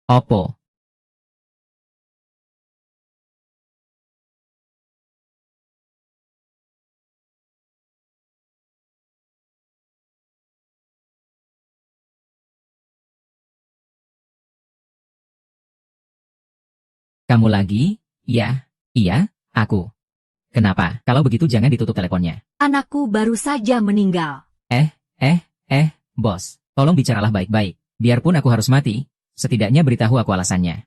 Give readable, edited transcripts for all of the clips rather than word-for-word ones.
Opo. Kamu lagi? Ya, iya, aku. Kenapa? Kalau begitu jangan ditutup teleponnya. Anakku baru saja meninggal. Eh, bos. Tolong bicaralah baik-baik. Biarpun aku harus mati, setidaknya beritahu aku alasannya.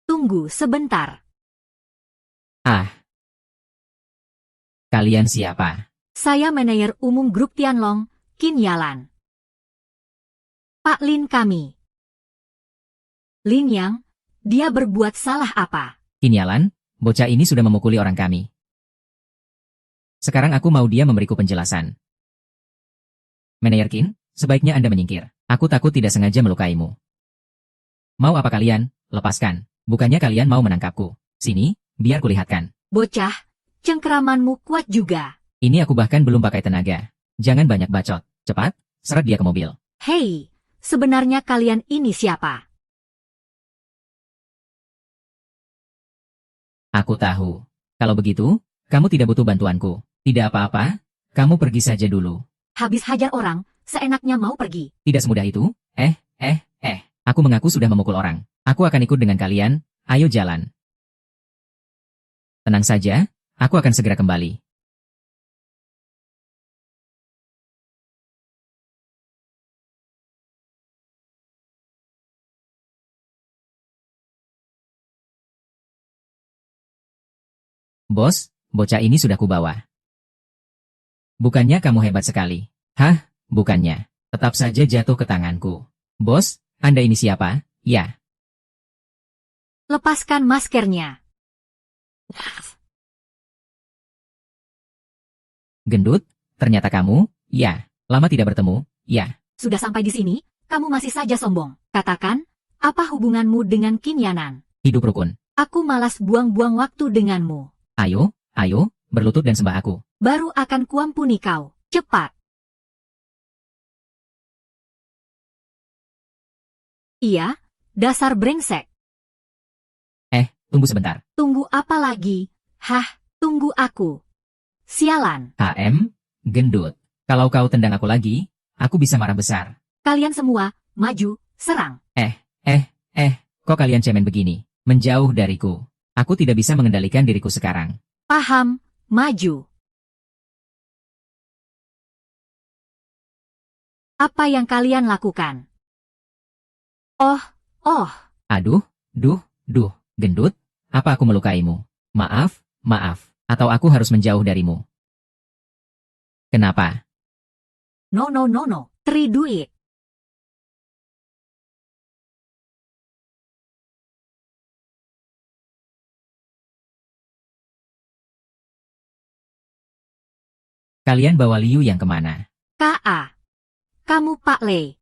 Tunggu sebentar. Ah, kalian siapa? Saya manajer umum grup Tianlong, Qin Yalan. Pak Lin kami. Lin Yang, dia berbuat salah apa? Kinyalan, bocah ini sudah memukuli orang kami. Sekarang aku mau dia memberiku penjelasan. Manajer Qin, sebaiknya Anda menyingkir. Aku takut tidak sengaja melukaimu. Mau apa kalian? Lepaskan. Bukannya kalian mau menangkapku. Sini, biar kulihatkan. Bocah, cengkeramanmu kuat juga. Ini aku bahkan belum pakai tenaga. Jangan banyak bacot. Cepat, seret dia ke mobil. Hei, sebenarnya kalian ini siapa? Aku tahu. Kalau begitu, kamu tidak butuh bantuanku. Tidak apa-apa, kamu pergi saja dulu. Habis hajar orang, seenaknya mau pergi. Tidak semudah itu. Aku mengaku sudah memukul orang. Aku akan ikut dengan kalian. Ayo jalan. Tenang saja, aku akan segera kembali. Bos, bocah ini sudah kubawa. Bukannya kamu hebat sekali? Hah, bukannya. Tetap saja jatuh ke tanganku. Bos, Anda ini siapa? Ya. Lepaskan maskernya. Gendut, ternyata kamu? Ya. Lama tidak bertemu? Ya. Sudah sampai di sini, kamu masih saja sombong. Katakan, apa hubunganmu dengan Qin Yanan? Hidup rukun. Aku malas buang-buang waktu denganmu. Ayo, berlutut dan sembah aku. Baru akan kuampuni kau. Cepat. Iya, dasar brengsek. Tunggu sebentar. Tunggu apa lagi? Hah, tunggu aku. Sialan. Gendut. Kalau kau tendang aku lagi, aku bisa marah besar. Kalian semua, maju, serang. Kok kalian cemen begini? Menjauh dariku. Aku tidak bisa mengendalikan diriku sekarang. Paham, maju. Apa yang kalian lakukan? Oh, Aduh, gendut, apa aku melukaimu? Maaf, atau aku harus menjauh darimu? Kenapa? no. Tri duit. Kalian bawa Liu yang kemana? K.A. Kamu Pak Le.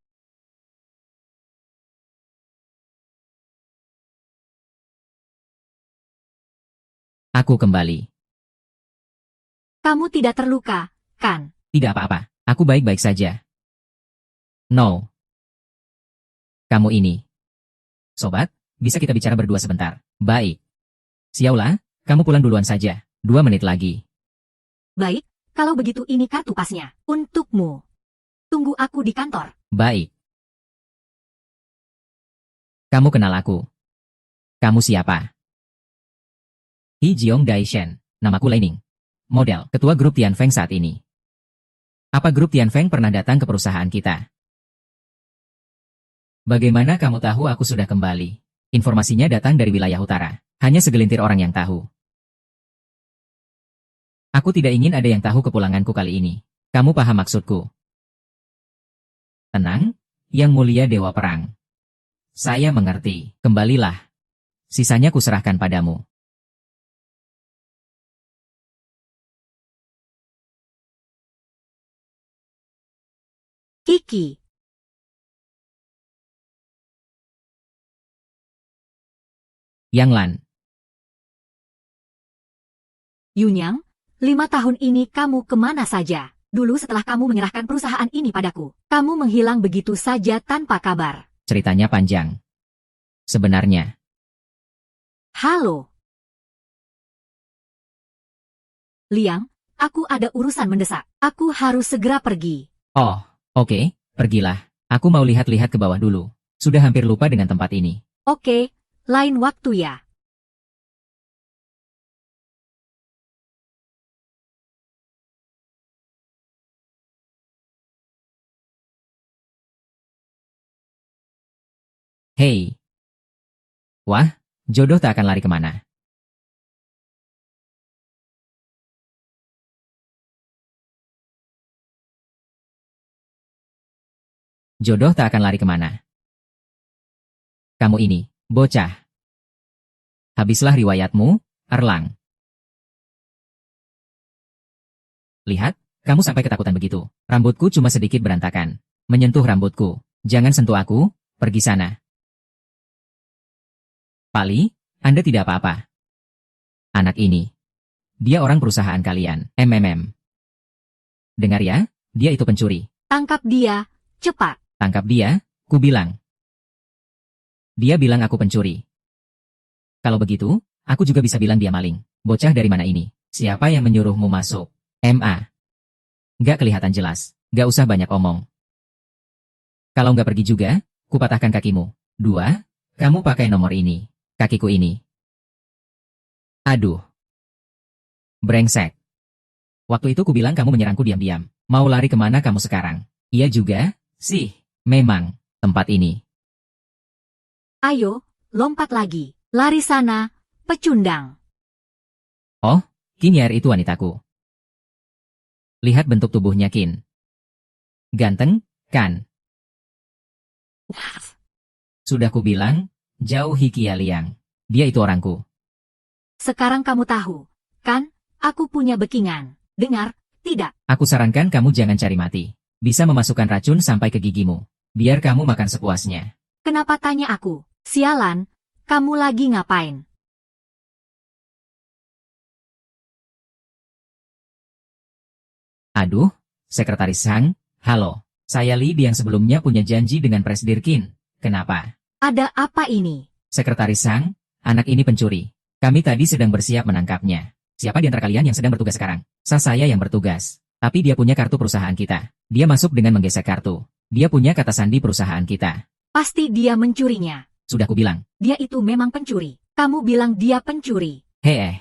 Aku kembali. Kamu tidak terluka, kan? Tidak apa-apa, aku baik-baik saja. No. Kamu ini. Sobat, bisa kita bicara berdua sebentar? Baik. Xiaola, kamu pulang duluan saja. 2 menit lagi. Baik, kalau begitu ini kartu pasnya. Untukmu. Tunggu aku di kantor. Baik. Kamu kenal aku. Kamu siapa? He Jiong Daishen. Namaku Leining. Model, ketua grup Tianfeng saat ini. Apa grup Tianfeng pernah datang ke perusahaan kita? Bagaimana kamu tahu aku sudah kembali? Informasinya datang dari wilayah utara. Hanya segelintir orang yang tahu. Aku tidak ingin ada yang tahu kepulanganku kali ini. Kamu paham maksudku? Tenang, Yang Mulia Dewa Perang. Saya mengerti. Kembalilah. Sisanya kuserahkan padamu. Kiki. Yang Lan. Yunyang, 5 tahun ini kamu kemana saja? Dulu setelah kamu menyerahkan perusahaan ini padaku, kamu menghilang begitu saja tanpa kabar. Ceritanya panjang. Sebenarnya, Halo. Liang, aku ada urusan mendesak. Aku harus segera pergi. oh, oke, pergilah. Aku mau lihat-lihat ke bawah dulu. Sudah hampir lupa dengan tempat ini. Oke, lain waktu ya. Hei. Wah, jodoh tak akan lari kemana. Jodoh tak akan lari kemana. Kamu ini, bocah. Habislah riwayatmu, Erlang. Lihat, kamu sampai ketakutan begitu. Rambutku cuma sedikit berantakan. Menyentuh rambutku. Jangan sentuh aku, pergi sana. Pali, Anda tidak apa-apa. Anak ini. Dia orang perusahaan kalian, MMM. Dengar ya, dia itu pencuri. Tangkap dia, cepat. Tangkap dia, ku bilang. Dia bilang aku pencuri. Kalau begitu, aku juga bisa bilang dia maling. Bocah dari mana ini? Siapa yang menyuruhmu masuk? MA. Gak kelihatan jelas. Gak usah banyak omong. Kalau nggak pergi juga, ku patahkan kakimu. 2, kamu pakai nomor ini. Kakiku ini. Aduh. Brengsek. Waktu itu ku bilang kamu menyerangku diam-diam. Mau lari kemana kamu sekarang? Iya juga, sih. Memang, tempat ini. Ayo, lompat lagi. Lari sana, pecundang. Oh, Kinyer itu wanitaku. Lihat bentuk tubuhnya Kin. Ganteng, kan? Sudah ku bilang, jauhi Kia Liang. Dia itu orangku. Sekarang kamu tahu, kan? Aku punya backingan. Dengar, tidak. Aku sarankan kamu jangan cari mati. Bisa memasukkan racun sampai ke gigimu. Biar kamu makan sepuasnya. Kenapa tanya aku? Sialan, kamu lagi ngapain? Aduh, Sekretaris Sang, halo. Saya Li yang sebelumnya punya janji dengan Presdir Qin. Kenapa? Ada apa ini? Sekretaris Sang, anak ini pencuri. Kami tadi sedang bersiap menangkapnya. Siapa di antara kalian yang sedang bertugas sekarang? Saya yang bertugas. Tapi dia punya kartu perusahaan kita. Dia masuk dengan menggesek kartu. Dia punya kata sandi perusahaan kita. Pasti dia mencurinya. Sudah kubilang. Dia itu memang pencuri. Kamu bilang dia pencuri. Hei,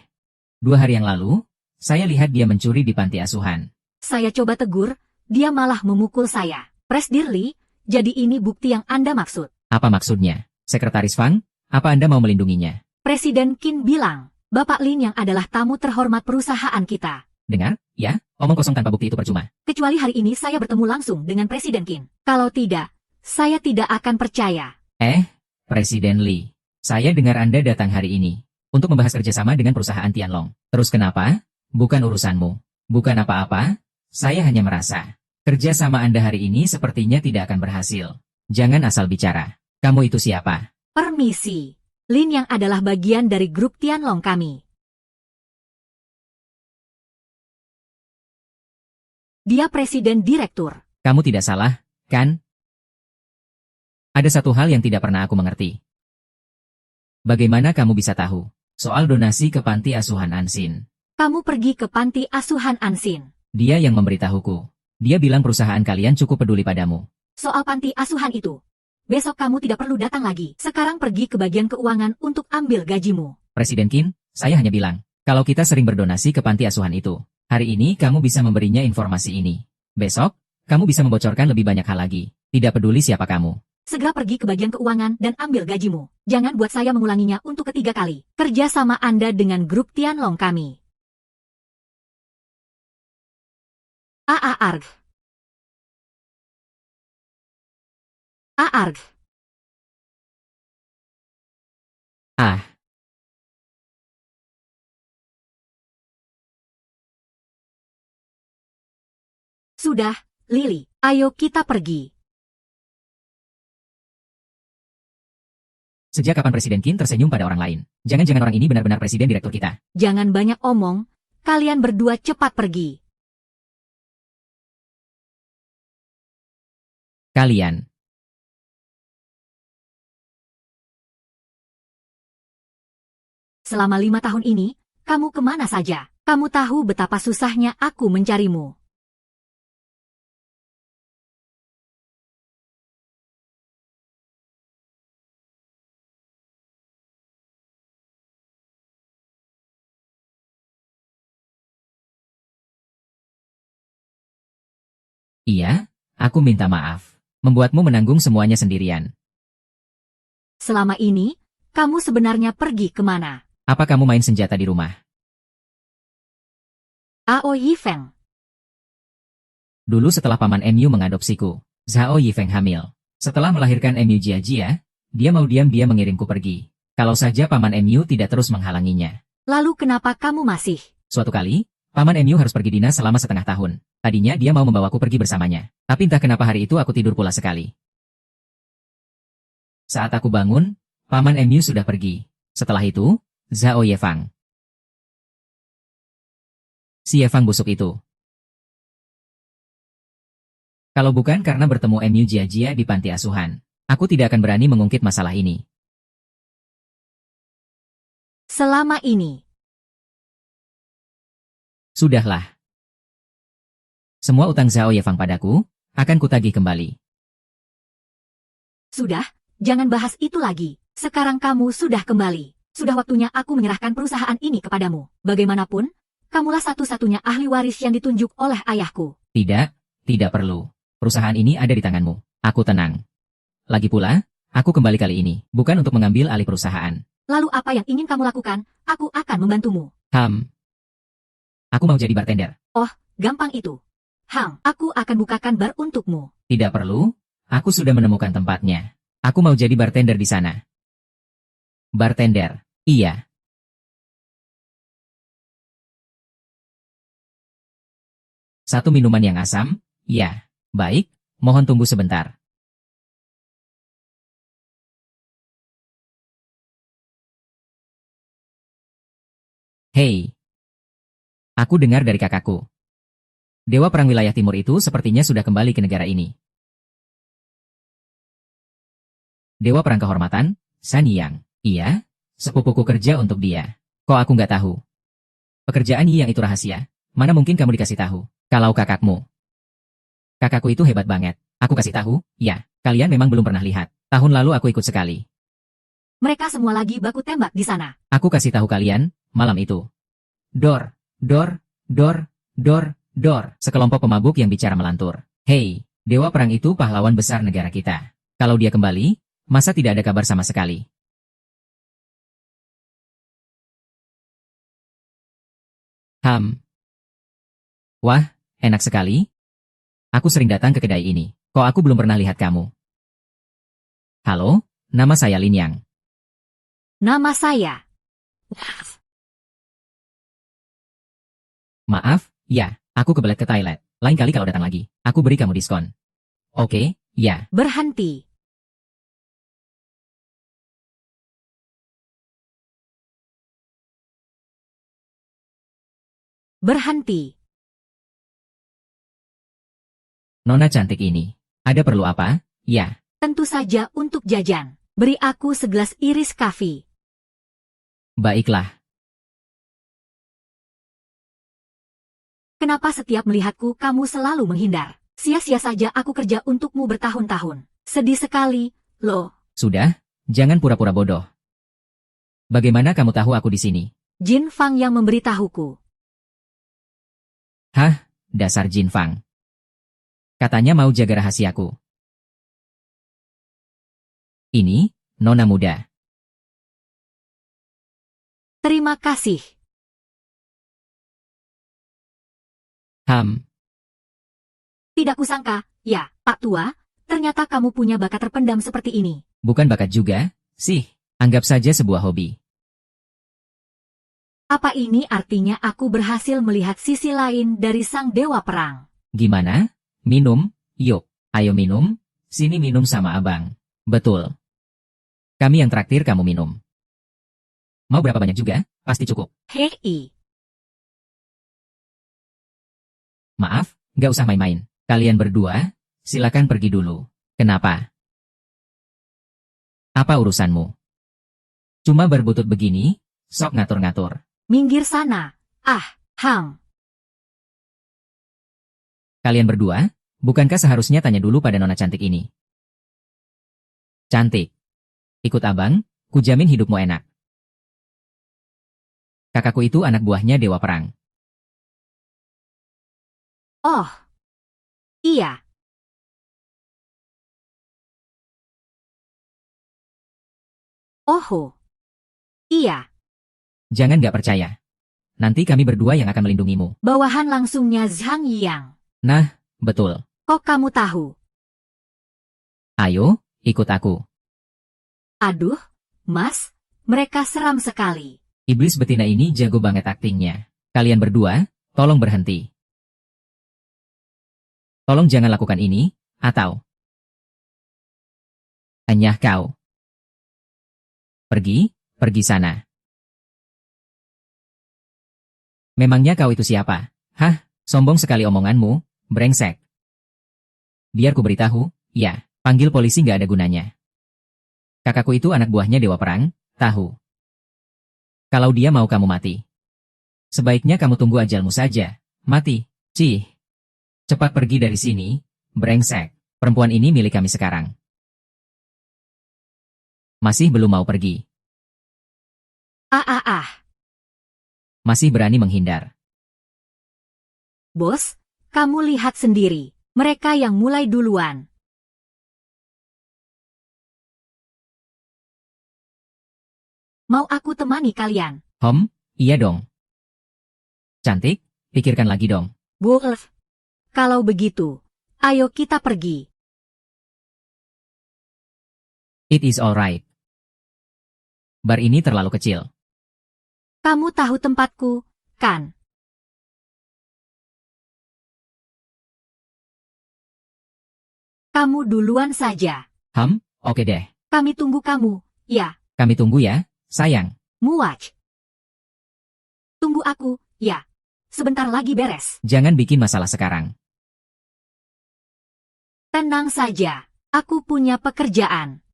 2 hari yang lalu, saya lihat dia mencuri di panti asuhan. Saya coba tegur, dia malah memukul saya. Presdir Li, jadi ini bukti yang Anda maksud. Apa maksudnya? Sekretaris Fang, apa Anda mau melindunginya? Presiden Qin bilang, Bapak Lin yang adalah tamu terhormat perusahaan kita. Dengar, ya, omong kosong tanpa bukti itu percuma. Kecuali hari ini saya bertemu langsung dengan Presiden Qin. Kalau tidak, saya tidak akan percaya. Presiden Li, saya dengar Anda datang hari ini untuk membahas kerjasama dengan perusahaan Tianlong. Terus kenapa? Bukan urusanmu. Bukan apa-apa, saya hanya merasa kerja sama Anda hari ini sepertinya tidak akan berhasil. Jangan asal bicara. Kamu itu siapa? Permisi. Lin yang adalah bagian dari grup Tianlong kami. Dia presiden direktur. Kamu tidak salah, kan? Ada satu hal yang tidak pernah aku mengerti. Bagaimana kamu bisa tahu soal donasi ke panti asuhan Ansin? Kamu pergi ke panti asuhan Ansin. Dia yang memberitahuku. Dia bilang perusahaan kalian cukup peduli padamu. Soal panti asuhan itu. Besok kamu tidak perlu datang lagi. Sekarang pergi ke bagian keuangan untuk ambil gajimu. Presiden Qin, saya hanya bilang, kalau kita sering berdonasi ke panti asuhan itu, hari ini kamu bisa memberinya informasi ini. Besok, kamu bisa membocorkan lebih banyak hal lagi. Tidak peduli siapa kamu. Segera pergi ke bagian keuangan dan ambil gajimu. Jangan buat saya mengulanginya untuk ketiga kali. Kerja sama Anda dengan grup Tianlong kami. Aarg. Aarg. Ah, Sudah, Lily. Ayo kita pergi. sejak kapan Presiden Qin tersenyum pada orang lain? Jangan-jangan orang ini benar-benar presiden direktur kita. Jangan banyak omong. Kalian berdua cepat pergi. Kalian. Selama 5 tahun ini, kamu kemana saja? Kamu tahu betapa susahnya aku mencarimu. Iya, aku minta maaf. Membuatmu menanggung semuanya sendirian. Selama ini, kamu sebenarnya pergi kemana? Apa kamu main senjata di rumah? Ao Yifeng. Dulu setelah paman MU mengadopsiku, Zhao Yifeng hamil. Setelah melahirkan MU Jia-Jia, dia mau diam-diam mengirimku pergi. Kalau saja paman MU tidak terus menghalanginya. Lalu kenapa kamu masih? Suatu kali, paman MU harus pergi dinas selama setengah tahun. Tadinya dia mau membawaku pergi bersamanya. Tapi entah kenapa hari itu aku tidur pula sekali. Saat aku bangun, paman MU sudah pergi. Setelah itu, Zhao Yefang. Si Yefang busuk itu. Kalau bukan karena bertemu MU Jia-Jia di panti asuhan, aku tidak akan berani mengungkit masalah ini. Selama ini. Sudahlah. Semua utang Zhao Yefang padaku, akan kutagih kembali. Sudah, jangan bahas itu lagi. Sekarang kamu sudah kembali. Sudah waktunya aku menyerahkan perusahaan ini kepadamu. Bagaimanapun, kamulah satu-satunya ahli waris yang ditunjuk oleh ayahku. Tidak perlu. Perusahaan ini ada di tanganmu. Aku tenang. Lagi pula, aku kembali kali ini, bukan untuk mengambil alih perusahaan. Lalu apa yang ingin kamu lakukan? Aku akan membantumu. Aku mau jadi bartender. Gampang itu. Aku akan bukakan bar untukmu. Tidak perlu, aku sudah menemukan tempatnya. Aku mau jadi bartender di sana. Bartender, iya. Satu minuman yang asam, ya. Baik, mohon tunggu sebentar. Hei. Aku dengar dari kakakku. Dewa Perang Wilayah Timur itu sepertinya sudah kembali ke negara ini. Dewa Perang Kehormatan, San Yang. Iya, sepupuku kerja untuk dia. Kok aku nggak tahu? Pekerjaan yang itu rahasia. Mana mungkin kamu dikasih tahu? Kalau kakakmu. Kakakku itu hebat banget. Aku kasih tahu, ya, kalian memang belum pernah lihat. Tahun lalu aku ikut sekali. Mereka semua lagi baku tembak di sana. Aku kasih tahu kalian, malam itu. Dor, dor, dor, dor, dor. Sekelompok pemabuk yang bicara melantur. Hei, Dewa Perang itu pahlawan besar negara kita. Kalau dia kembali, masa tidak ada kabar sama sekali? Wah, enak sekali. Aku sering datang ke kedai ini. Kok aku belum pernah lihat kamu? Halo, nama saya Lin Yang. Nama saya. Maaf, ya, aku kebelet ke toilet. Lain kali kalau datang lagi, aku beri kamu diskon. Oke, ya. Berhenti. Berhenti. Nona cantik ini. Ada perlu apa? Ya. Tentu saja untuk jajan. Beri aku segelas iris kafe. Baiklah. Kenapa setiap melihatku kamu selalu menghindar? Sia-sia saja aku kerja untukmu bertahun-tahun. Sedih sekali, loh. Sudah, jangan pura-pura bodoh. Bagaimana kamu tahu aku di sini? Jin Fang yang memberitahuku. Dasar Jin Fang. Katanya mau jaga rahasiaku. Ini, Nona muda. Terima kasih. Tidak kusangka, ya, Pak Tua, ternyata kamu punya bakat terpendam seperti ini. Bukan bakat juga, sih. Anggap saja sebuah hobi. Apa ini artinya aku berhasil melihat sisi lain dari sang dewa perang? Gimana? Minum? Yuk, ayo minum. Sini minum sama abang. Betul. Kami yang traktir kamu minum. Mau berapa banyak juga? Pasti cukup. Hei. Maaf, gak usah main-main. Kalian berdua, silakan pergi dulu. Kenapa? Apa urusanmu? Cuma berbutut begini, sok ngatur-ngatur. Minggir sana. Ah, Hang. Kalian berdua, bukankah seharusnya tanya dulu pada nona cantik ini? Cantik. Ikut abang, kujamin hidupmu enak. Kakakku itu anak buahnya Dewa Perang. Oh. Iya. Oho. Iya. Jangan gak percaya. Nanti kami berdua yang akan melindungimu. Bawahan langsungnya Zhang Yang. Nah, betul. Kok kamu tahu? Ayo, ikut aku. Aduh, Mas, mereka seram sekali. Iblis betina ini jago banget aktingnya. Kalian berdua, tolong berhenti. Tolong jangan lakukan ini, atau... Anyah kau. Pergi sana. Memangnya kau itu siapa? Hah, sombong sekali omonganmu, brengsek. Biar ku beritahu, ya, panggil polisi nggak ada gunanya. Kakakku itu anak buahnya Dewa Perang, tahu. Kalau dia mau kamu mati, sebaiknya kamu tunggu ajalmu saja, mati, cih. Cepat pergi dari sini, brengsek. Perempuan ini milik kami sekarang. Masih belum mau pergi. Masih berani menghindar. Bos, kamu lihat sendiri, mereka yang mulai duluan. Mau aku temani kalian? Iya dong. Cantik, pikirkan lagi dong. Wolf. Kalau begitu, ayo kita pergi. It is alright. Bar ini terlalu kecil. Kamu tahu tempatku, kan? Kamu duluan saja. Oke deh. Kami tunggu kamu, ya. Kami tunggu ya, sayang. Muach. Tunggu aku, ya. Sebentar lagi beres. Jangan bikin masalah sekarang. Tenang saja, aku punya pekerjaan.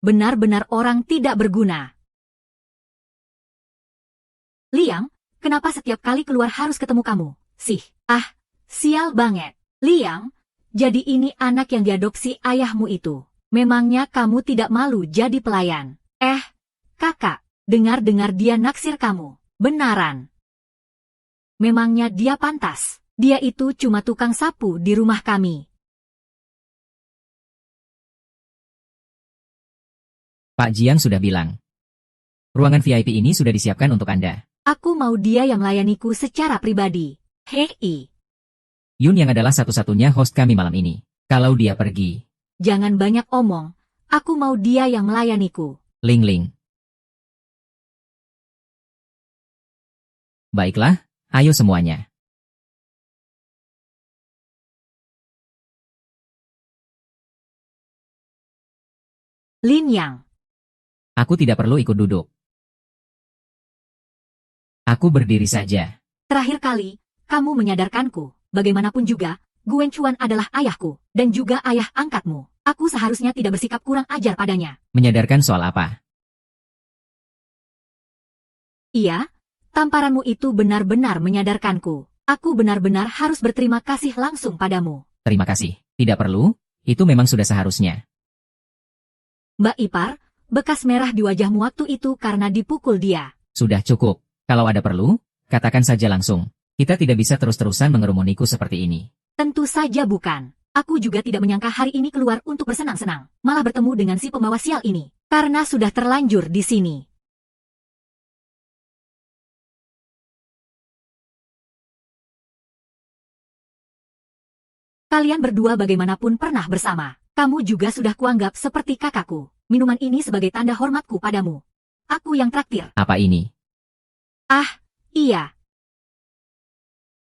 Benar-benar orang tidak berguna. Liang, kenapa setiap kali keluar harus ketemu kamu? Sial banget. Liang, jadi ini anak yang diadopsi ayahmu itu. Memangnya kamu tidak malu jadi pelayan? Kakak, dengar-dengar dia naksir kamu. Benaran. Memangnya dia pantas? Dia itu cuma tukang sapu di rumah kami. Pak Jiang sudah bilang. Ruangan VIP ini sudah disiapkan untuk Anda. Aku mau dia yang melayaniku secara pribadi. Hei. Yun yang adalah satu-satunya host kami malam ini. Kalau dia pergi. Jangan banyak omong. Aku mau dia yang melayaniku. Ling. Baiklah, ayo semuanya. Lin Yang. Aku tidak perlu ikut duduk. Aku berdiri saja. Terakhir kali, kamu menyadarkanku. Bagaimanapun juga, Gwen Chuan adalah ayahku, dan juga ayah angkatmu. Aku seharusnya tidak bersikap kurang ajar padanya. Menyadarkan soal apa? Iya, tamparanmu itu benar-benar menyadarkanku. Aku benar-benar harus berterima kasih langsung padamu. Terima kasih. Tidak perlu, itu memang sudah seharusnya. Mbak Ipar, bekas merah di wajahmu waktu itu karena dipukul dia. Sudah cukup. Kalau ada perlu, katakan saja langsung. Kita tidak bisa terus-terusan mengerumuniku seperti ini. Tentu saja bukan. Aku juga tidak menyangka hari ini keluar untuk bersenang-senang. Malah bertemu dengan si pembawa sial ini. Karena sudah terlanjur di sini. Kalian berdua bagaimanapun pernah bersama. Kamu juga sudah kuanggap seperti kakakku. Minuman ini sebagai tanda hormatku padamu. Aku yang traktir. Apa ini? Iya.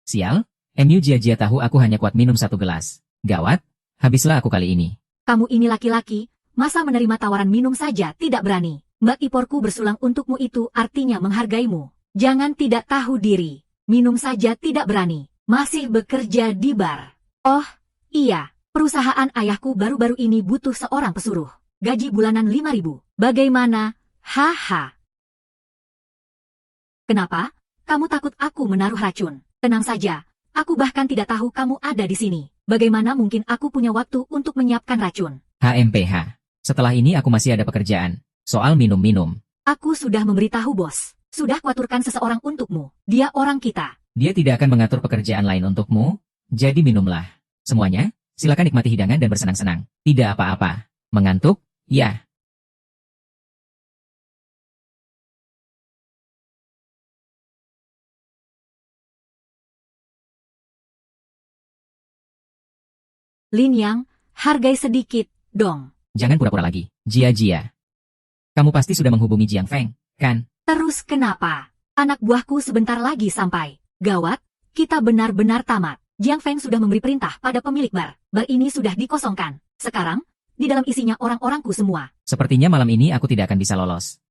Sial, MU jia-jia tahu aku hanya kuat minum 1 gelas. Gawat, habislah aku kali ini. Kamu ini laki-laki, masa menerima tawaran minum saja tidak berani. Mbak Iporku bersulang untukmu itu artinya menghargaimu. Jangan tidak tahu diri. Minum saja tidak berani. Masih bekerja di bar. Oh, Iya, perusahaan ayahku baru-baru ini butuh seorang pesuruh. Gaji bulanan 5.000. Bagaimana? Haha. Kenapa? Kamu takut aku menaruh racun? Tenang saja, aku bahkan tidak tahu kamu ada di sini. Bagaimana mungkin aku punya waktu untuk menyiapkan racun? HMPH. Setelah ini aku masih ada pekerjaan. Soal minum-minum. Aku sudah memberitahu bos. Sudah kuaturkan seseorang untukmu. Dia orang kita. Dia tidak akan mengatur pekerjaan lain untukmu, jadi minumlah. Semuanya, silakan nikmati hidangan dan bersenang-senang. Tidak apa-apa. Mengantuk? Ya. Lin Yang, hargai sedikit, dong. Jangan pura-pura lagi. Jia-jia. Kamu pasti sudah menghubungi Jiang Feng, kan? Terus kenapa? Anak buahku sebentar lagi sampai. Gawat, kita benar-benar tamat. Jiang Feng sudah memberi perintah pada pemilik bar. Bar ini sudah dikosongkan. Sekarang, di dalam isinya orang-orangku semua. Sepertinya malam ini aku tidak akan bisa lolos.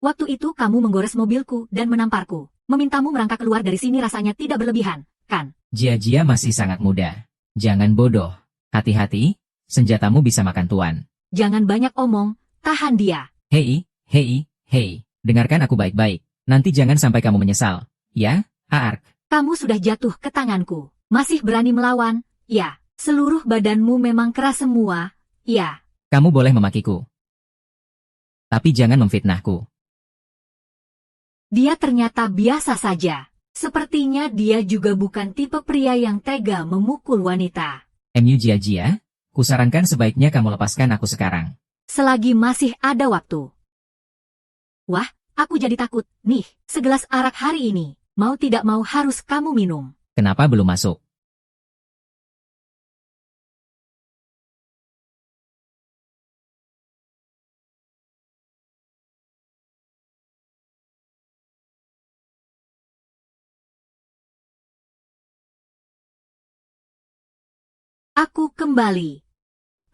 Waktu itu kamu menggores mobilku dan menamparku. Memintamu merangkak keluar dari sini rasanya tidak berlebihan, kan? Jia-jia masih sangat muda. Jangan bodoh. Hati-hati, senjatamu bisa makan tuan. Jangan banyak omong, tahan dia. Hei, hei, hei. Dengarkan aku baik-baik. Nanti jangan sampai kamu menyesal. Ya, Aark. Kamu sudah jatuh ke tanganku. Masih berani melawan? Ya. Seluruh badanmu memang keras semua. Ya. Kamu boleh memakiku. Tapi jangan memfitnahku. Dia ternyata biasa saja. Sepertinya dia juga bukan tipe pria yang tega memukul wanita. MU Jia-jia, kusarankan sebaiknya kamu lepaskan aku sekarang. Selagi masih ada waktu. Wah, aku jadi takut. Nih, segelas arak hari ini. Mau tidak mau harus kamu minum. Kenapa belum masuk? Aku kembali.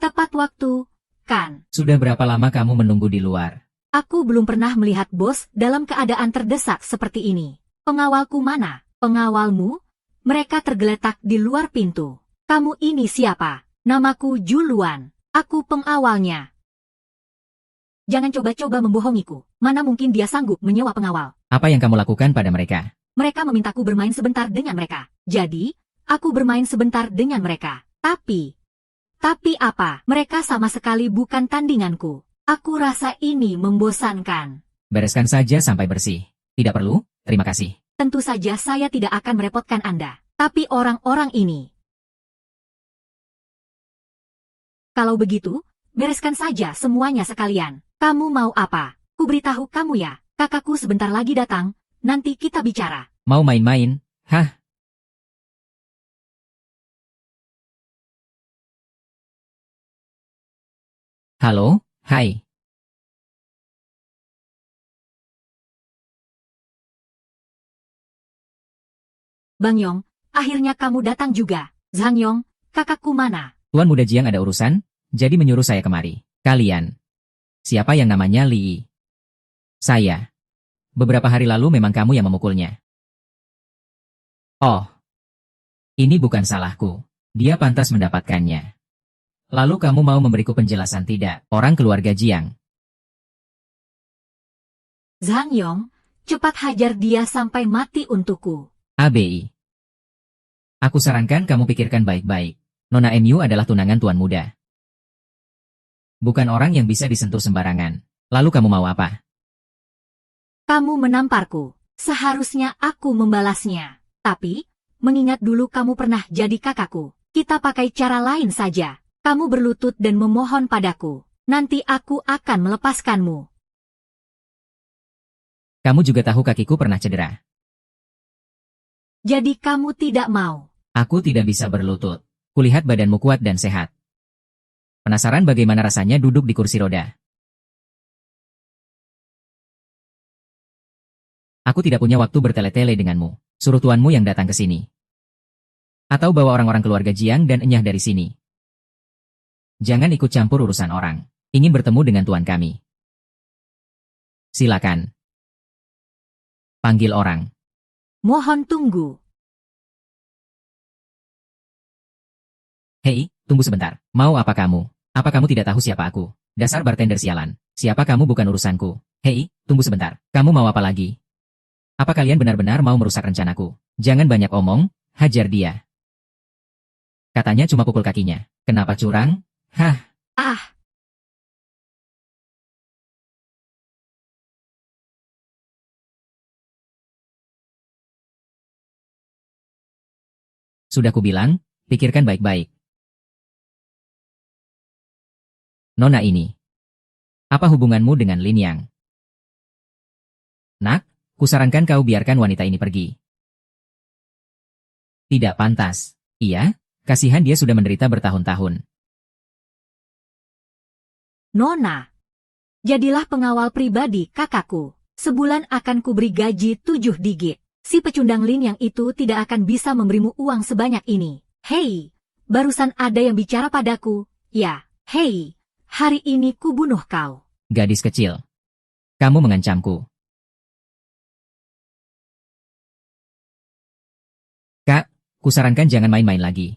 Tepat waktu, kan? Sudah berapa lama kamu menunggu di luar? Aku belum pernah melihat bos dalam keadaan terdesak seperti ini. Pengawalku mana? Pengawalmu? Mereka tergeletak di luar pintu. Kamu ini siapa? Namaku Juluan. Aku pengawalnya. Jangan coba-coba membohongiku. Mana mungkin dia sanggup menyewa pengawal? Apa yang kamu lakukan pada mereka? Mereka memintaku bermain sebentar dengan mereka. Jadi, aku bermain sebentar dengan mereka. Tapi apa? Mereka sama sekali bukan tandinganku. Aku rasa ini membosankan. Bereskan saja sampai bersih. Tidak perlu, terima kasih. Tentu saja saya tidak akan merepotkan Anda. Tapi orang-orang ini. Kalau begitu, bereskan saja semuanya sekalian. Kamu mau apa? Kuberitahu kamu ya, kakakku sebentar lagi datang, nanti kita bicara. Mau main-main? Hah? Halo, hai. Bang Yong, akhirnya kamu datang juga. Zhang Yong, kakakku mana? Tuan Muda Jiang ada urusan, jadi menyuruh saya kemari. Kalian. Siapa yang namanya Li? Saya. Beberapa hari lalu memang kamu yang memukulnya. Oh. Ini bukan salahku. Dia pantas mendapatkannya. Lalu kamu mau memberiku penjelasan tidak, orang keluarga Jiang? Zhang Yong, cepat hajar dia sampai mati untukku. ABI. Aku sarankan kamu pikirkan baik-baik. Nona MU adalah tunangan tuan muda. Bukan orang yang bisa disentuh sembarangan. Lalu kamu mau apa? Kamu menamparku. Seharusnya aku membalasnya. Tapi, mengingat dulu kamu pernah jadi kakakku. Kita pakai cara lain saja. Kamu berlutut dan memohon padaku. Nanti aku akan melepaskanmu. Kamu juga tahu kakiku pernah cedera. Jadi kamu tidak mau. Aku tidak bisa berlutut. Kulihat badanmu kuat dan sehat. Penasaran bagaimana rasanya duduk di kursi roda? Aku tidak punya waktu bertele-tele denganmu. Suruh tuanmu yang datang ke sini. Atau bawa orang-orang keluarga Jiang dan Enyah dari sini. Jangan ikut campur urusan orang. Ingin bertemu dengan tuan kami. Silakan. Panggil orang. Mohon tunggu. Hei, tunggu sebentar. Mau apa kamu? Apa kamu tidak tahu siapa aku? Dasar bartender sialan. Siapa kamu bukan urusanku. Hei, tunggu sebentar. Kamu mau apa lagi? Apa kalian benar-benar mau merusak rencanaku? Jangan banyak omong, hajar dia. Katanya cuma pukul kakinya. Kenapa curang? Hah, Ah, sudah kubilang, pikirkan baik-baik. Nona ini. Apa hubunganmu dengan Lin Yang? Nak, kusarankan kau biarkan wanita ini pergi. Tidak pantas. Iya, kasihan dia sudah menderita bertahun-tahun. Nona. Jadilah pengawal pribadi kakakku. Sebulan akan kuberi gaji 7 digit. Si pecundang Lin yang itu tidak akan bisa memberimu uang sebanyak ini. Hei, barusan ada yang bicara padaku. Ya, hei, hari ini kubunuh kau. Gadis kecil. Kamu mengancamku. Kak, kusarankan jangan main-main lagi.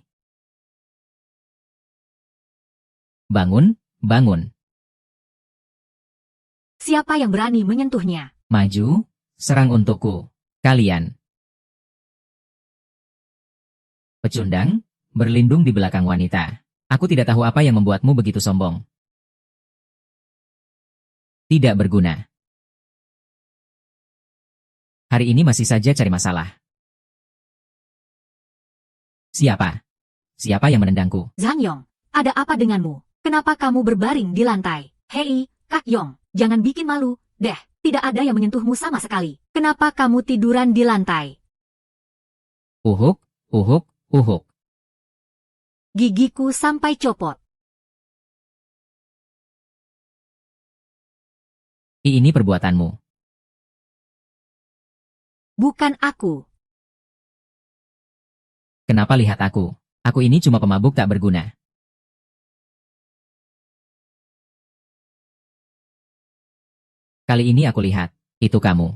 Bangun, bangun. Siapa yang berani menyentuhnya? Maju, serang untukku. Kalian. Pecundang, berlindung di belakang wanita. Aku tidak tahu apa yang membuatmu begitu sombong. Tidak berguna. Hari ini masih saja cari masalah. Siapa? Siapa yang menendangku? Zhang Yong, ada apa denganmu? Kenapa kamu berbaring di lantai? Hei, Kak Yong, jangan bikin malu, deh. Tidak ada yang menyentuhmu sama sekali. Kenapa kamu tiduran di lantai? Uhuk, uhuk, uhuk. Gigiku sampai copot. Ini perbuatanmu. Bukan aku. Kenapa lihat aku? Aku ini cuma pemabuk tak berguna. Kali ini aku lihat. Itu kamu.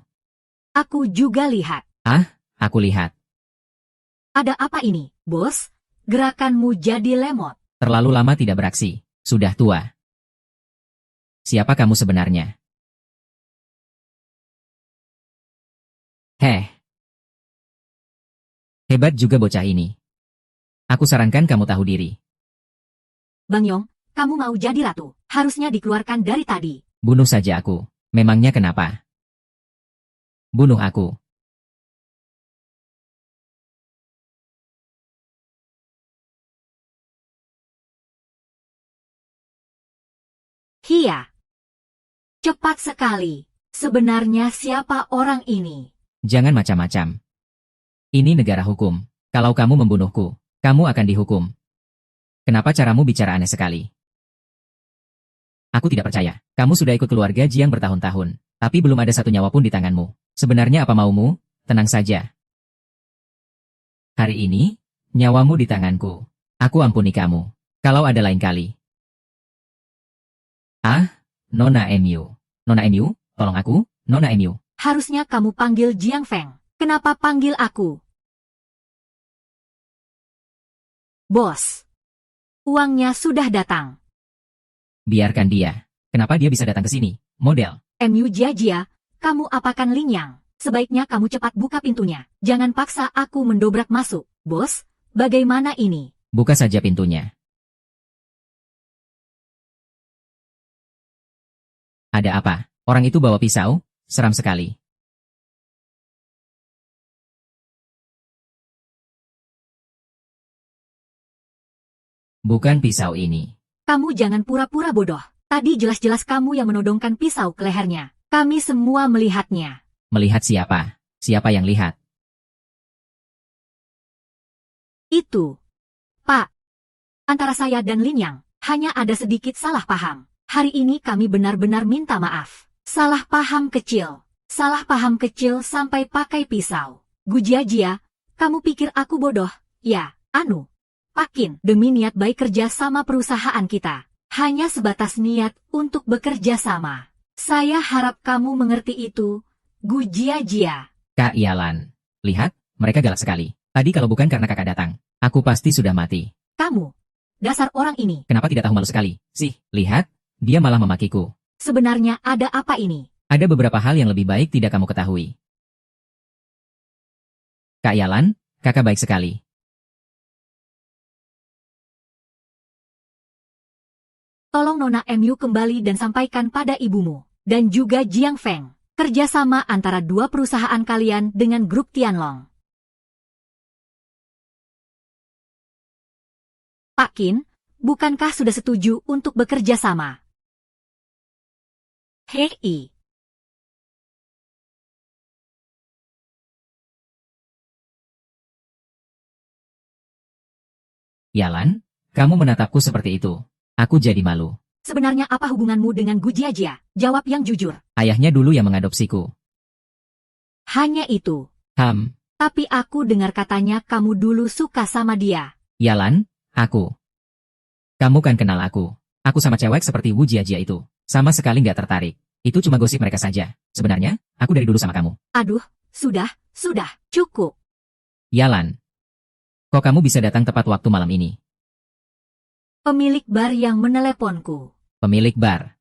Aku juga lihat. Aku lihat. Ada apa ini, bos? Gerakanmu jadi lemot. Terlalu lama tidak beraksi. Sudah tua. Siapa kamu sebenarnya? Heh. Hebat juga bocah ini. Aku sarankan kamu tahu diri. Bang Yong, kamu mau jadi ratu. Harusnya dikeluarkan dari tadi. Bunuh saja aku. Memangnya kenapa? Bunuh aku. Hia. Cepat sekali. Sebenarnya siapa orang ini? Jangan macam-macam. Ini negara hukum. Kalau kamu membunuhku, kamu akan dihukum. Kenapa caramu bicara aneh sekali? Aku tidak percaya. Kamu sudah ikut keluarga Jiang bertahun-tahun, tapi belum ada satu nyawa pun di tanganmu. Sebenarnya apa maumu? Tenang saja. Hari ini, nyawamu di tanganku. Aku ampuni kamu. Kalau ada lain kali. Nona Emu. Nona Emu, tolong aku, Nona Emu. Harusnya kamu panggil Jiang Feng. Kenapa panggil aku? Bos. Uangnya sudah datang. Biarkan dia. Kenapa dia bisa datang ke sini? Model. Mu Jia, kamu apakan Lin Yang? Sebaiknya kamu cepat buka pintunya. Jangan paksa aku mendobrak masuk. Bos, bagaimana ini? Buka saja pintunya. Ada apa? Orang itu bawa pisau? Seram sekali. Bukan pisau ini. Kamu jangan pura-pura bodoh. Tadi jelas-jelas kamu yang menodongkan pisau ke lehernya. Kami semua melihatnya. Melihat siapa? Siapa yang lihat? Itu. Pak. Antara saya dan Lin Yang, hanya ada sedikit salah paham. Hari ini kami benar-benar minta maaf. Salah paham kecil. Salah paham kecil sampai pakai pisau. Gujia, kamu pikir aku bodoh? Ya, Pakin, demi niat baik kerja sama perusahaan kita. Hanya sebatas niat untuk bekerja sama. Saya harap kamu mengerti itu, Gujia. Kak Yalan. Lihat, mereka galak sekali. Tadi kalau bukan karena kakak datang, aku pasti sudah mati. Kamu, Dasar orang ini. Kenapa tidak tahu malu sekali? Sih, lihat, dia malah memakiku. Sebenarnya ada apa ini? Ada beberapa hal yang lebih baik tidak kamu ketahui. Kak Yalan, kakak baik sekali. Tolong Nona MU kembali dan sampaikan pada ibumu. Dan juga Jiang Feng. Kerjasama antara dua perusahaan kalian dengan grup Tianlong. Pak Qin, bukankah sudah setuju untuk bekerja sama? Hei. Yalan, kamu menatapku seperti itu. Aku jadi malu. Sebenarnya apa hubunganmu dengan Gu Jiajia? Jawab yang jujur. Ayahnya dulu yang mengadopsiku. Hanya itu. Tapi aku dengar katanya kamu dulu suka sama dia. Yalan, aku. Kamu kan kenal aku. Aku sama cewek seperti Wu Jiajia itu. Sama sekali nggak tertarik. Itu cuma gosip mereka saja. Sebenarnya, aku dari dulu sama kamu. Aduh, sudah, cukup. Yalan. Kok kamu bisa datang tepat waktu malam ini? Pemilik bar yang meneleponku. Pemilik bar.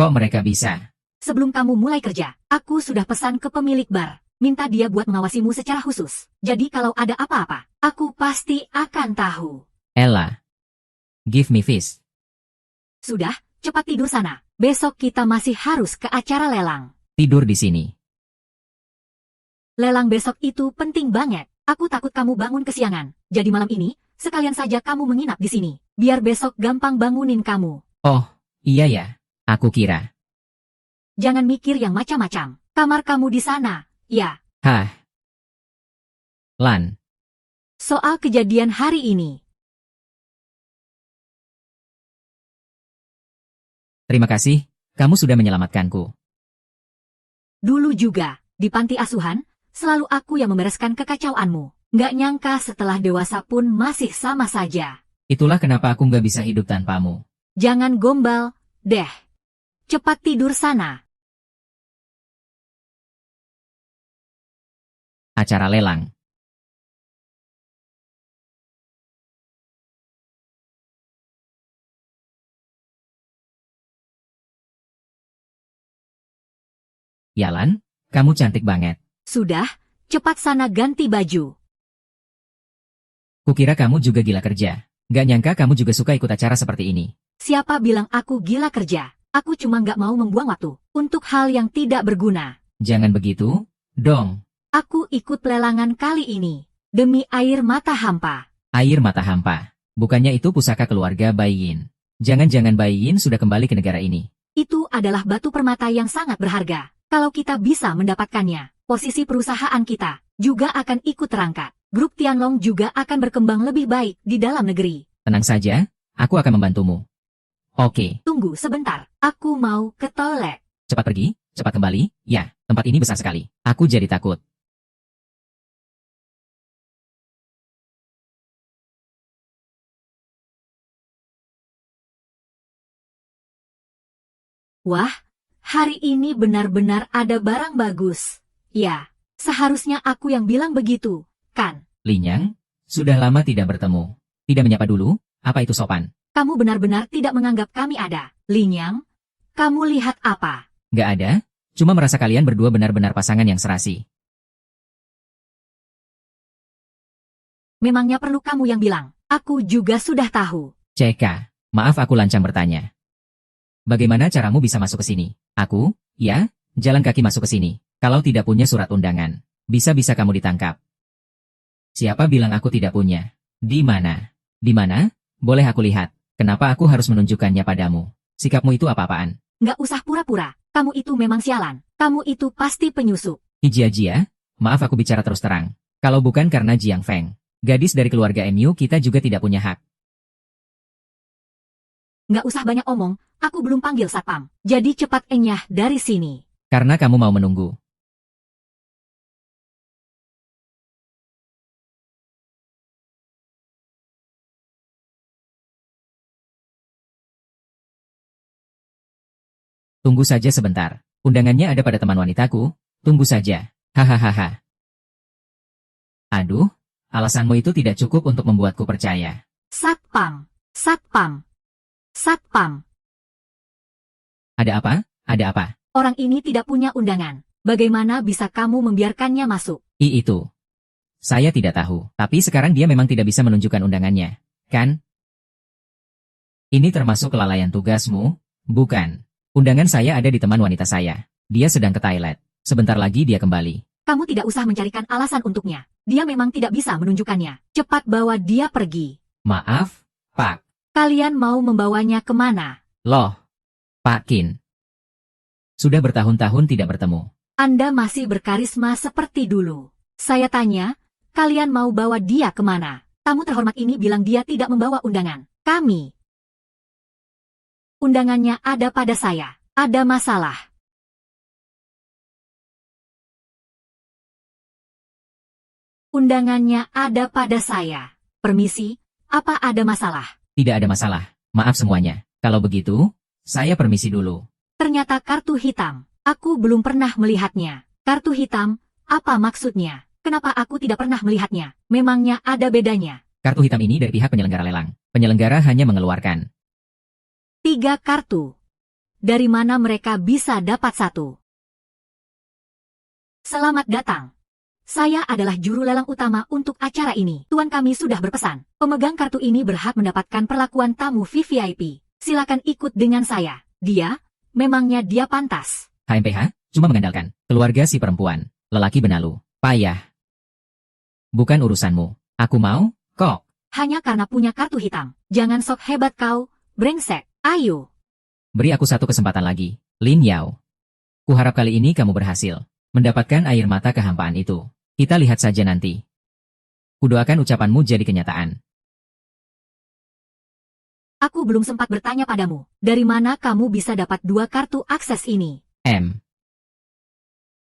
Kok mereka bisa? Sebelum kamu mulai kerja, aku sudah pesan ke pemilik bar. Minta dia buat mengawasimu secara khusus. Jadi kalau ada apa-apa, aku pasti akan tahu. Ella. Give me fish. Sudah, cepat tidur sana. Besok kita masih harus ke acara lelang. Tidur di sini. Lelang besok itu penting banget. Aku takut kamu bangun kesiangan. Jadi malam ini, sekalian saja kamu menginap di sini. Biar besok gampang bangunin kamu. Oh, iya ya. Aku kira. Jangan mikir yang macam-macam. Kamar kamu di sana, ya. Hah. Lan. Soal kejadian hari ini. Terima kasih, kamu sudah menyelamatkanku. Dulu juga, di panti asuhan, selalu aku yang membereskan kekacauanmu. Nggak nyangka setelah dewasa pun masih sama saja. Itulah kenapa aku nggak bisa hidup tanpamu. Jangan gombal, deh. Cepat tidur sana. Acara lelang. Yalan, kamu cantik banget. Sudah, cepat sana ganti baju. Kukira kamu juga gila kerja. Gak nyangka kamu juga suka ikut acara seperti ini. Siapa bilang aku gila kerja? Aku cuma nggak mau membuang waktu untuk hal yang tidak berguna. Jangan begitu, dong. Aku ikut pelelangan kali ini demi air mata hampa. Air mata hampa. Bukannya itu pusaka keluarga Baiyin. Jangan-jangan Baiyin sudah kembali ke negara ini. Itu adalah batu permata yang sangat berharga. Kalau kita bisa mendapatkannya, posisi perusahaan kita juga akan ikut terangkat. Grup Tianlong juga akan berkembang lebih baik di dalam negeri. Tenang saja, aku akan membantumu. Oke. Tunggu sebentar, aku mau ke toilet. Cepat pergi, cepat kembali. Ya, tempat ini besar sekali. Aku jadi takut. Wah, hari ini benar-benar ada barang bagus. Ya, seharusnya aku yang bilang begitu, kan? Linyang, sudah lama tidak bertemu. Tidak menyapa dulu, apa itu sopan? Kamu benar-benar tidak menganggap kami ada. Linyang, kamu lihat apa? Gak ada, cuma merasa kalian berdua benar-benar pasangan yang serasi. Memangnya perlu kamu yang bilang? Aku juga sudah tahu. CK, maaf aku lancang bertanya. Bagaimana caramu bisa masuk ke sini? Aku, ya, jalan kaki masuk ke sini. Kalau tidak punya surat undangan, bisa-bisa kamu ditangkap. Siapa bilang aku tidak punya? Di mana? Di mana? Boleh aku lihat. Kenapa aku harus menunjukkannya padamu? Sikapmu itu apa-apaan? Nggak usah pura-pura. Kamu itu memang sialan. Kamu itu pasti penyusup. Jia, maaf aku bicara terus terang. Kalau bukan karena Jiang Feng, gadis dari keluarga MU kita juga tidak punya hak. Nggak usah banyak omong, aku belum panggil satpam. Jadi cepat enyah dari sini. Karena kamu mau menunggu. Tunggu saja sebentar. Undangannya ada pada teman wanitaku. Tunggu saja. Hahaha. Aduh, alasanmu itu tidak cukup untuk membuatku percaya. Satpam. Satpam. Satpam. Ada apa? Ada apa? Orang ini tidak punya undangan. Bagaimana bisa kamu membiarkannya masuk? Itu. Saya tidak tahu. Tapi sekarang dia memang tidak bisa menunjukkan undangannya. Kan? Ini termasuk kelalaian tugasmu? Bukan. Undangan saya ada di teman wanita saya. Dia sedang ke toilet. Sebentar lagi dia kembali. Kamu tidak usah mencarikan alasan untuknya. Dia memang tidak bisa menunjukkannya. Cepat bawa dia pergi. Maaf, Pak. Kalian mau membawanya kemana? Loh, Pak Qin. Sudah bertahun-tahun tidak bertemu. Anda masih berkarisma seperti dulu. Saya tanya, kalian mau bawa dia kemana? Tamu terhormat ini bilang dia tidak membawa undangan. Kami. Undangannya ada pada saya. Ada masalah. Undangannya ada pada saya. Permisi, apa ada masalah? Tidak ada masalah. Maaf semuanya. Kalau begitu, saya permisi dulu. Ternyata kartu hitam. Aku belum pernah melihatnya. Kartu hitam, apa maksudnya? Kenapa aku tidak pernah melihatnya? Memangnya ada bedanya? Kartu hitam ini dari pihak penyelenggara lelang. Penyelenggara hanya mengeluarkan 3 kartu. Dari mana mereka bisa dapat 1? Selamat datang. Saya adalah juru lelang utama untuk acara ini. Tuan kami sudah berpesan. Pemegang kartu ini berhak mendapatkan perlakuan tamu VVIP. Silakan ikut dengan saya. Memangnya dia pantas. HMPH, cuma mengandalkan keluarga si perempuan. Lelaki benalu. Payah. Bukan urusanmu. Aku mau, kok. Hanya karena punya kartu hitam. Jangan sok hebat kau, brengsek. Ayo. Beri aku satu kesempatan lagi, Lin Yao. Kuharap kali ini kamu berhasil mendapatkan air mata kehampaan itu. Kita lihat saja nanti. Kudoakan ucapanmu jadi kenyataan. Aku belum sempat bertanya padamu. Dari mana kamu bisa dapat 2 kartu akses ini?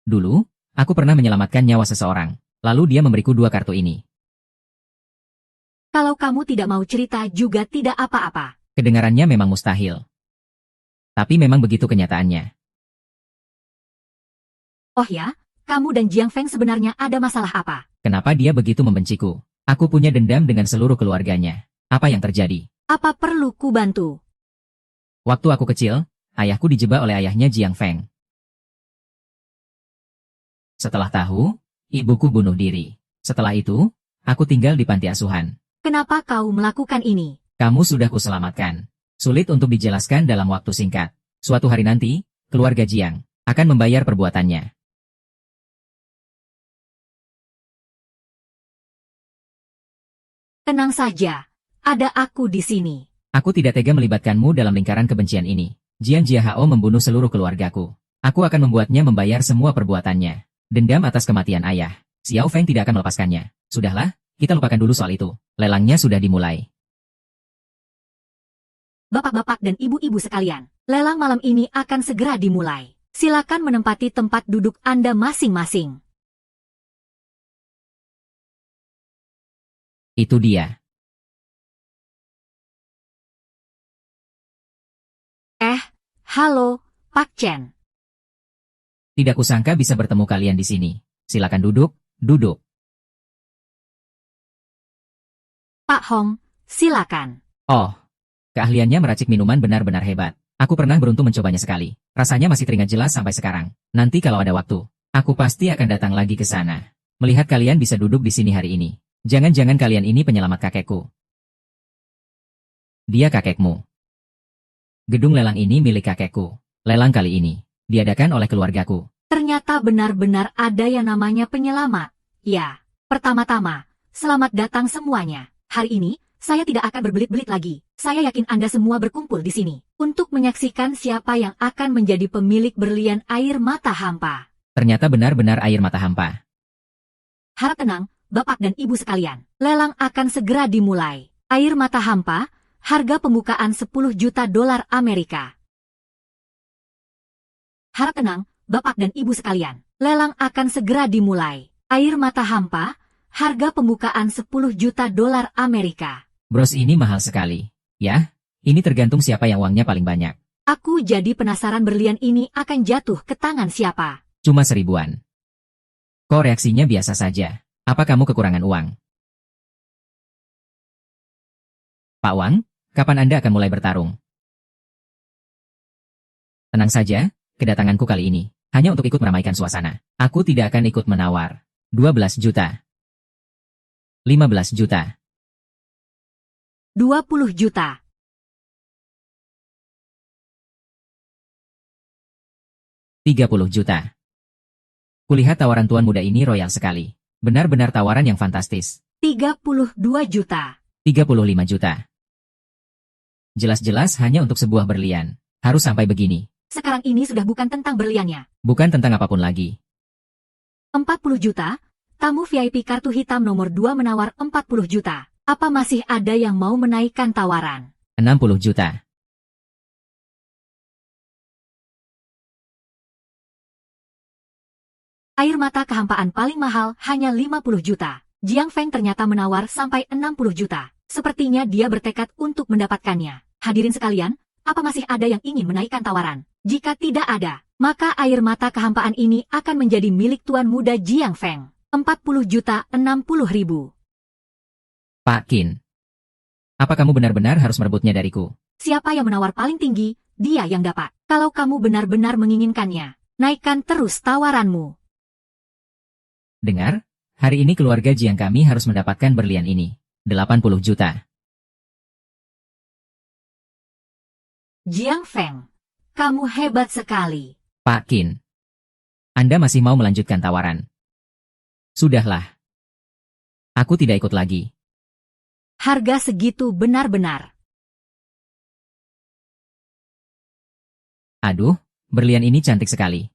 Dulu, aku pernah menyelamatkan nyawa seseorang. Lalu dia memberiku 2 kartu ini. Kalau kamu tidak mau cerita juga tidak apa-apa. Kedengarannya memang mustahil. Tapi memang begitu kenyataannya. Oh ya, kamu dan Jiang Feng sebenarnya ada masalah apa? Kenapa dia begitu membenciku? Aku punya dendam dengan seluruh keluarganya. Apa yang terjadi? Apa perlu ku bantu? Waktu aku kecil, ayahku dijebak oleh ayahnya Jiang Feng. Setelah tahu, ibuku bunuh diri. Setelah itu, aku tinggal di panti asuhan. Kenapa kau melakukan ini? Kamu sudah kuselamatkan. Sulit untuk dijelaskan dalam waktu singkat. Suatu hari nanti, keluarga Jiang akan membayar perbuatannya. Tenang saja, ada aku di sini. Aku tidak tega melibatkanmu dalam lingkaran kebencian ini. Jiang Jiahao membunuh seluruh keluargaku. Aku akan membuatnya membayar semua perbuatannya. Dendam atas kematian ayah. Xiao Feng tidak akan melepaskannya. Sudahlah, kita lupakan dulu soal itu. Lelangnya sudah dimulai. Bapak-bapak dan ibu-ibu sekalian, lelang malam ini akan segera dimulai. Silakan menempati tempat duduk Anda masing-masing. Itu dia. Halo, Pak Chen. Tidak kusangka bisa bertemu kalian di sini. Silakan duduk, duduk. Pak Hong, silakan. Oh, keahliannya meracik minuman benar-benar hebat. Aku pernah beruntung mencobanya sekali. Rasanya masih teringat jelas sampai sekarang. Nanti kalau ada waktu, aku pasti akan datang lagi ke sana. Melihat kalian bisa duduk di sini hari ini. Jangan-jangan kalian ini penyelamat kakekku. Dia kakekmu. Gedung lelang ini milik kakekku. Lelang kali ini diadakan oleh keluargaku. Ternyata benar-benar ada yang namanya penyelamat. Ya, pertama-tama, selamat datang semuanya. Hari ini, saya tidak akan berbelit-belit lagi. Saya yakin Anda semua berkumpul di sini untuk menyaksikan siapa yang akan menjadi pemilik berlian air mata hampa. Ternyata benar-benar air mata hampa. Harap tenang, Bapak dan Ibu sekalian. Lelang akan segera dimulai. Air mata hampa, harga pembukaan 10 juta dolar Amerika. Harap tenang, Bapak dan Ibu sekalian. Lelang akan segera dimulai. Air mata hampa, harga pembukaan 10 juta dolar Amerika. Bros ini mahal sekali. Ya, ini tergantung siapa yang uangnya paling banyak. Aku jadi penasaran berlian ini akan jatuh ke tangan siapa. Cuma 1000-an. Kok reaksinya biasa saja? Apa kamu kekurangan uang? Pak Wang, Kapan Anda akan mulai bertarung? Tenang saja, kedatanganku kali ini hanya untuk ikut meramaikan suasana. Aku tidak akan ikut menawar. 12 juta. 15 juta. 20 juta. 30 juta. Kulihat tawaran tuan muda ini royal sekali. Benar-benar tawaran yang fantastis. 32 juta. 35 juta. Jelas-jelas hanya untuk sebuah berlian. Harus sampai begini. Sekarang ini sudah bukan tentang berliannya. Bukan tentang apapun lagi. 40 juta. Tamu VIP kartu hitam nomor 2 menawar 40 juta. Apa masih ada yang mau menaikkan tawaran? 60 juta. Air mata kehampaan paling mahal hanya 50 juta. Jiang Feng ternyata menawar sampai 60 juta. Sepertinya dia bertekad untuk mendapatkannya. Hadirin sekalian, apa masih ada yang ingin menaikkan tawaran? Jika tidak ada, maka air mata kehampaan ini akan menjadi milik tuan muda Jiang Feng. 40 juta 60 ribu. Pak Qin. Apa kamu benar-benar harus merebutnya dariku? Siapa yang menawar paling tinggi, dia yang dapat. Kalau kamu benar-benar menginginkannya, naikkan terus tawaranmu. Dengar, hari ini keluarga Jiang kami harus mendapatkan berlian ini. 80 juta. Jiang Feng, kamu hebat sekali. Pak Qin. Anda masih mau melanjutkan tawaran? Sudahlah. Aku tidak ikut lagi. Harga segitu benar-benar. Aduh, berlian ini cantik sekali.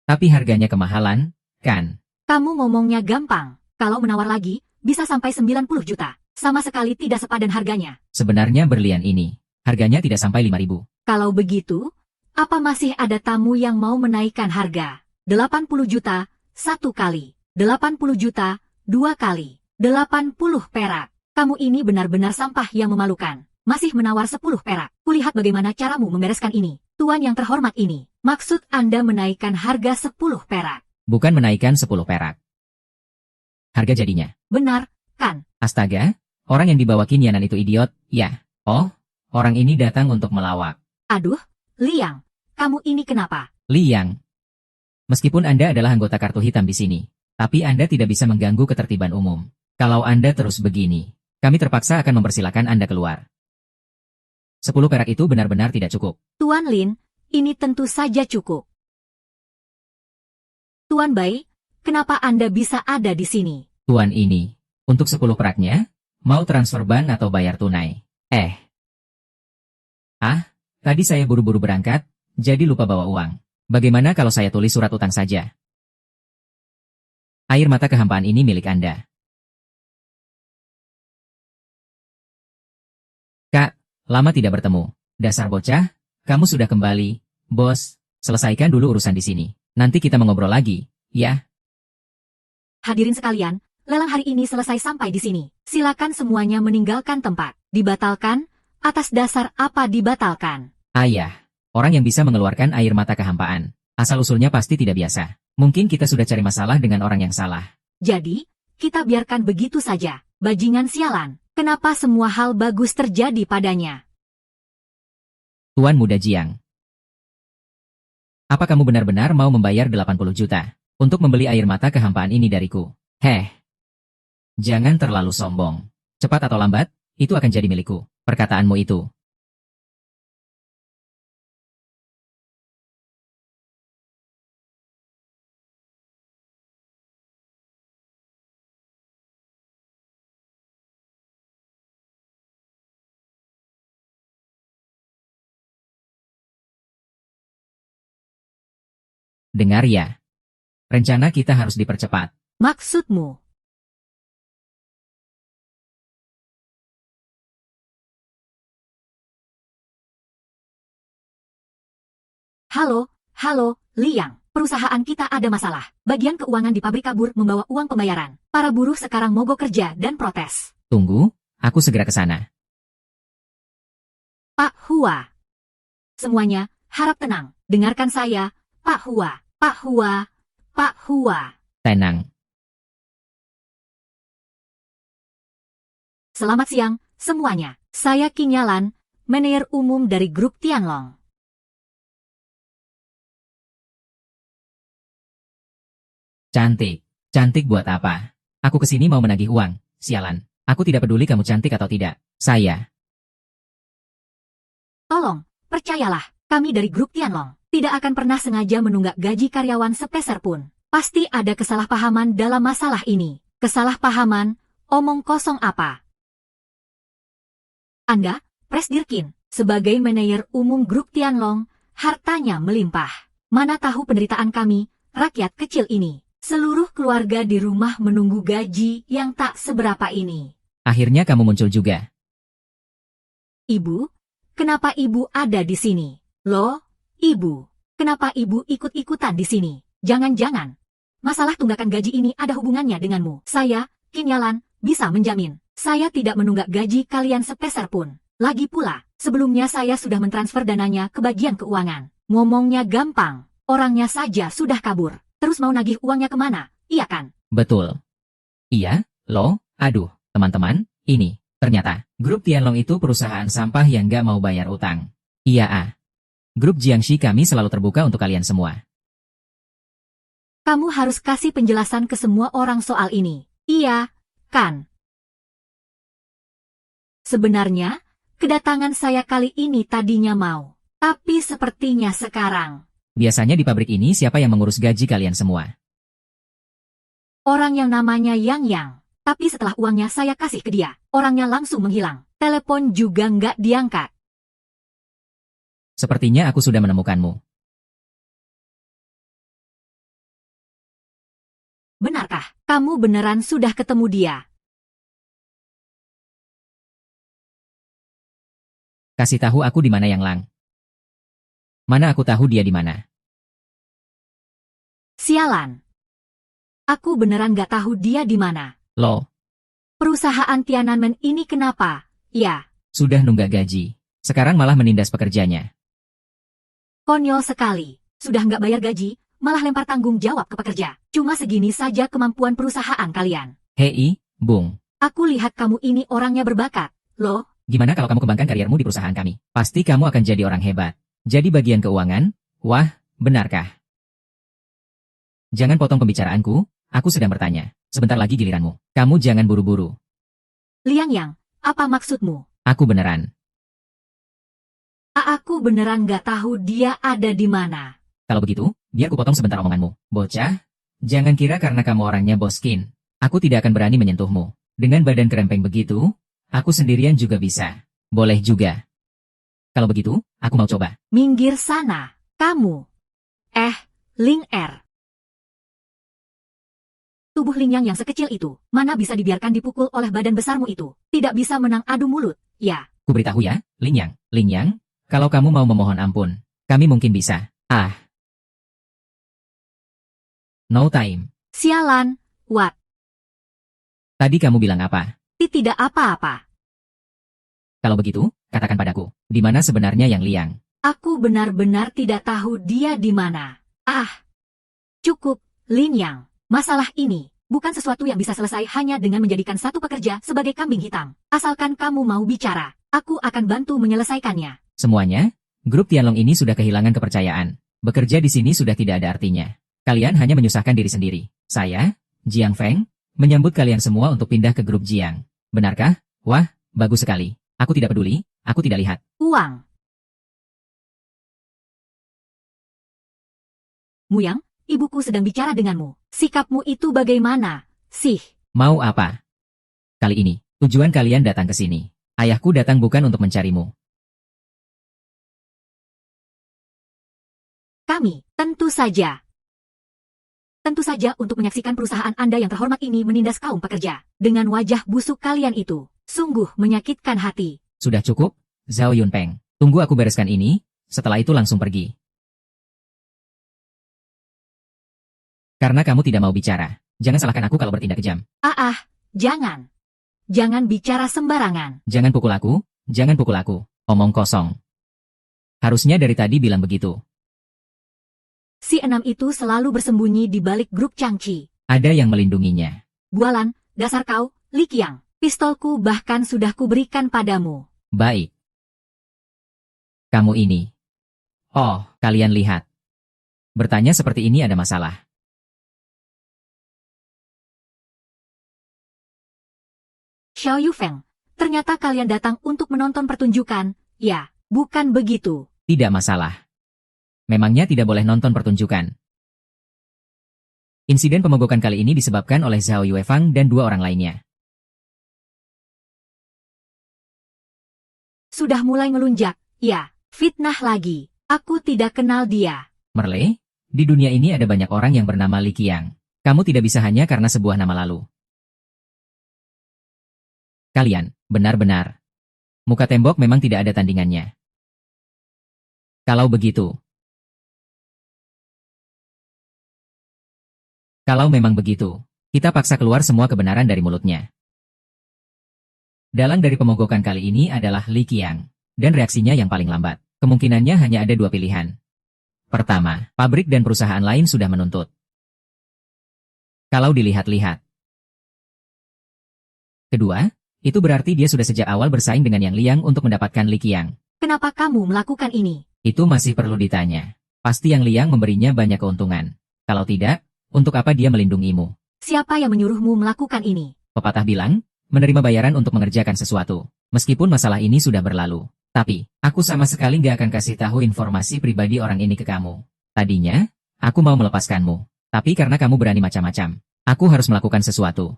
Tapi harganya kemahalan, kan? Kamu ngomongnya gampang. Kalau menawar lagi, bisa sampai 90 juta. Sama sekali tidak sepadan harganya. Sebenarnya berlian ini, harganya tidak sampai 5.000. Kalau begitu, apa masih ada tamu yang mau menaikkan harga? 80 juta, 1 kali. 80 juta, 2 kali. 80 perak. Kamu ini benar-benar sampah yang memalukan. Masih menawar 10 perak. Kulihat bagaimana caramu membereskan ini. Tuan yang terhormat ini, maksud Anda menaikkan harga 10 perak. Bukan menaikkan 10 perak. Harga jadinya. Benar, kan? Astaga, orang yang dibawa Kinyanan itu idiot, ya. Oh, orang ini datang untuk melawak. Aduh, Liang, kamu ini kenapa? Liang. Meskipun Anda adalah anggota kartu hitam di sini, tapi Anda tidak bisa mengganggu ketertiban umum. Kalau Anda terus begini, kami terpaksa akan mempersilakan Anda keluar. 10 perak itu benar-benar tidak cukup. Tuan Lin, ini tentu saja cukup. Tuan Bai, kenapa Anda bisa ada di sini? Tuan ini, untuk 10 peraknya, mau transfer ban atau bayar tunai? Tadi saya buru-buru berangkat, jadi lupa bawa uang. Bagaimana kalau saya tulis surat utang saja? Air mata kehampaan ini milik Anda. Kak, lama tidak bertemu. Dasar bocah, kamu sudah kembali. Bos, selesaikan dulu urusan di sini. Nanti kita mengobrol lagi, ya? Hadirin sekalian, lelang hari ini selesai sampai di sini. Silakan semuanya meninggalkan tempat. Dibatalkan? Atas dasar apa dibatalkan? Ayah, orang yang bisa mengeluarkan air mata kehampaan. Asal-usulnya pasti tidak biasa. Mungkin kita sudah cari masalah dengan orang yang salah. Jadi, kita biarkan begitu saja. Bajingan sialan, kenapa semua hal bagus terjadi padanya? Tuan Muda Jiang. Apa kamu benar-benar mau membayar 80 juta untuk membeli air mata kehampaan ini dariku? Jangan terlalu sombong. Cepat atau lambat, itu akan jadi milikku. Perkataanmu itu. Dengar ya. Rencana kita harus dipercepat. Maksudmu? Halo, Liang. Perusahaan kita ada masalah. Bagian keuangan di pabrik kabur membawa uang pembayaran. Para buruh sekarang mogok kerja dan protes. Tunggu, aku segera ke sana. Pak Hua. Semuanya, harap tenang. Dengarkan saya, Pak Hua. Pak Hua. Pak Hua. Tenang. Selamat siang, semuanya. Saya Qin Yalan, manajer umum dari grup Tianlong. Cantik. Cantik buat apa? Aku kesini mau menagih uang, sialan. Aku tidak peduli kamu cantik atau tidak. Saya. Tolong, percayalah, kami dari grup Tianlong tidak akan pernah sengaja menunggak gaji karyawan sepeser pun. Pasti ada kesalahpahaman dalam masalah ini. Kesalahpahaman, omong kosong apa? Anda, Presdir Qin, sebagai manajer umum grup Tianlong, hartanya melimpah. Mana tahu penderitaan kami, rakyat kecil ini. Seluruh keluarga di rumah menunggu gaji yang tak seberapa ini. Akhirnya kamu muncul juga. Ibu, kenapa ibu ada di sini? Loh, ibu, kenapa ibu ikut-ikutan di sini? Jangan-jangan, masalah tunggakan gaji ini ada hubungannya denganmu. Saya, Qin Yalan, bisa menjamin, saya tidak menunggak gaji kalian sepeser pun. Lagi pula, sebelumnya saya sudah mentransfer dananya ke bagian keuangan. Ngomongnya gampang, orangnya saja sudah kabur. Terus mau nagih uangnya kemana, iya kan? Betul. Iya, loh, aduh, teman-teman, ini, ternyata, grup Tianlong itu perusahaan sampah yang gak mau bayar utang. Iya Grup Jiangxi kami selalu terbuka untuk kalian semua. Kamu harus kasih penjelasan ke semua orang soal ini. Iya, kan? Sebenarnya, kedatangan saya kali ini tadinya mau. Tapi sepertinya sekarang. Biasanya di pabrik ini siapa yang mengurus gaji kalian semua? Orang yang namanya Yang. Tapi setelah uangnya saya kasih ke dia, orangnya langsung menghilang. Telepon juga nggak diangkat. Sepertinya aku sudah menemukanmu. Benarkah? Kamu beneran sudah ketemu dia? Kasih tahu aku di mana Yang Lang. Mana aku tahu dia di mana? Sialan. Aku beneran gak tahu dia di mana. Loh, Perusahaan Tiananmen ini kenapa? Ya, sudah nunggak gaji. Sekarang malah menindas pekerjanya. konyol sekali. Sudah nggak bayar gaji, malah lempar tanggung jawab ke pekerja. Cuma segini saja kemampuan perusahaan kalian. Hei, Bung. Aku lihat kamu ini orangnya berbakat. Loh, Gimana kalau kamu kembangkan kariermu di perusahaan kami? Pasti kamu akan jadi orang hebat. Jadi bagian keuangan? Wah, benarkah? Jangan potong pembicaraanku, aku sedang bertanya. Sebentar lagi giliranmu. Kamu jangan buru-buru. Liang Yang, apa maksudmu? Aku beneran. Aku beneran nggak tahu dia ada di mana. Kalau begitu, biar ku potong sebentar omonganmu. Bocah, jangan kira karena kamu orangnya boskin. Aku tidak akan berani menyentuhmu. Dengan badan kerempeng begitu, aku sendirian juga bisa. Boleh juga. Kalau begitu, aku mau coba. Minggir sana, kamu. Ling Er. Tubuh Ling Yang sekecil itu, mana bisa dibiarkan dipukul oleh badan besarmu itu. Tidak bisa menang adu mulut, ya. Ku beritahu ya, Ling Yang, kalau kamu mau memohon ampun, kami mungkin bisa. No time. Sialan, what? Tadi kamu bilang apa? Tidak apa-apa. Kalau begitu, katakan padaku, di mana sebenarnya Yang Liang? Aku benar-benar tidak tahu dia di mana. Cukup, Ling Yang. Masalah ini bukan sesuatu yang bisa selesai hanya dengan menjadikan satu pekerja sebagai kambing hitam. Asalkan kamu mau bicara, aku akan bantu menyelesaikannya. Semuanya, grup Tianlong ini sudah kehilangan kepercayaan. Bekerja di sini sudah tidak ada artinya. Kalian hanya menyusahkan diri sendiri. Saya, Jiang Feng, menyambut kalian semua untuk pindah ke grup Jiang. Benarkah? Wah, bagus sekali. Aku tidak peduli, aku tidak lihat. Uang. Muyang, ibuku sedang bicara denganmu. Sikapmu itu bagaimana, sih? Mau apa? Kali ini, tujuan kalian datang ke sini. Ayahku datang bukan untuk mencarimu. Kami, tentu saja. Tentu saja untuk menyaksikan perusahaan Anda yang terhormat ini menindas kaum pekerja. Dengan wajah busuk kalian itu, sungguh menyakitkan hati. Sudah cukup, Zhao Yunpeng. Tunggu aku bereskan ini, setelah itu langsung pergi. Karena kamu tidak mau bicara. Jangan salahkan aku kalau bertindak kejam. Jangan. Jangan bicara sembarangan. Jangan pukul aku, omong kosong. Harusnya dari tadi bilang begitu. Si enam itu selalu bersembunyi di balik grup Changqi. Ada yang melindunginya. Bualan, dasar kau, Li Qiang. Pistolku bahkan sudah kuberikan padamu. Baik. Kamu ini. Oh, kalian lihat. Bertanya seperti ini ada masalah. Xiao Yufeng, ternyata kalian datang untuk menonton pertunjukan, ya, bukan begitu. Tidak masalah. Memangnya tidak boleh nonton pertunjukan. Insiden pemogokan kali ini disebabkan oleh Zhao Yuefang dan 2 orang lainnya. Sudah mulai ngelunjak, ya, fitnah lagi. Aku tidak kenal dia. Merle, di dunia ini ada banyak orang yang bernama Li Qiang. Kamu tidak bisa hanya karena sebuah nama lalu. Kalian, benar-benar. Muka tembok memang tidak ada tandingannya. Kalau memang begitu, kita paksa keluar semua kebenaran dari mulutnya. Dalang dari pemogokan kali ini adalah Li Qiang, dan reaksinya yang paling lambat. Kemungkinannya hanya ada 2 pilihan. Pertama, pabrik dan perusahaan lain sudah menuntut. Kalau dilihat-lihat. Kedua, itu berarti dia sudah sejak awal bersaing dengan Yang Liang untuk mendapatkan Li Qiang. Kenapa kamu melakukan ini? Itu masih perlu ditanya. Pasti Yang Liang memberinya banyak keuntungan. Kalau tidak, untuk apa dia melindungimu? Siapa yang menyuruhmu melakukan ini? Pepatah bilang, menerima bayaran untuk mengerjakan sesuatu. Meskipun masalah ini sudah berlalu. Tapi, aku sama sekali gak akan kasih tahu informasi pribadi orang ini ke kamu. Tadinya, aku mau melepaskanmu. Tapi karena kamu berani macam-macam, aku harus melakukan sesuatu.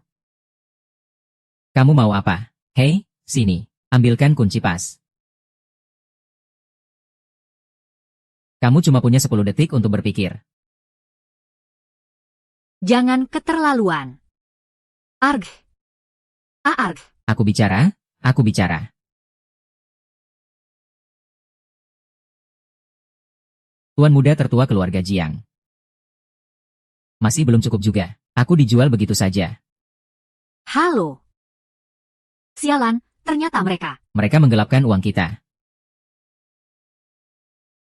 Kamu mau apa? Hei, sini. Ambilkan kunci pas. Kamu cuma punya 10 detik untuk berpikir. Jangan keterlaluan. Arg. Arg. Aku bicara, aku bicara. Tuan muda tertua keluarga Jiang. Masih belum cukup juga. Aku dijual begitu saja. Halo. Sialan, ternyata mereka. Mereka menggelapkan uang kita.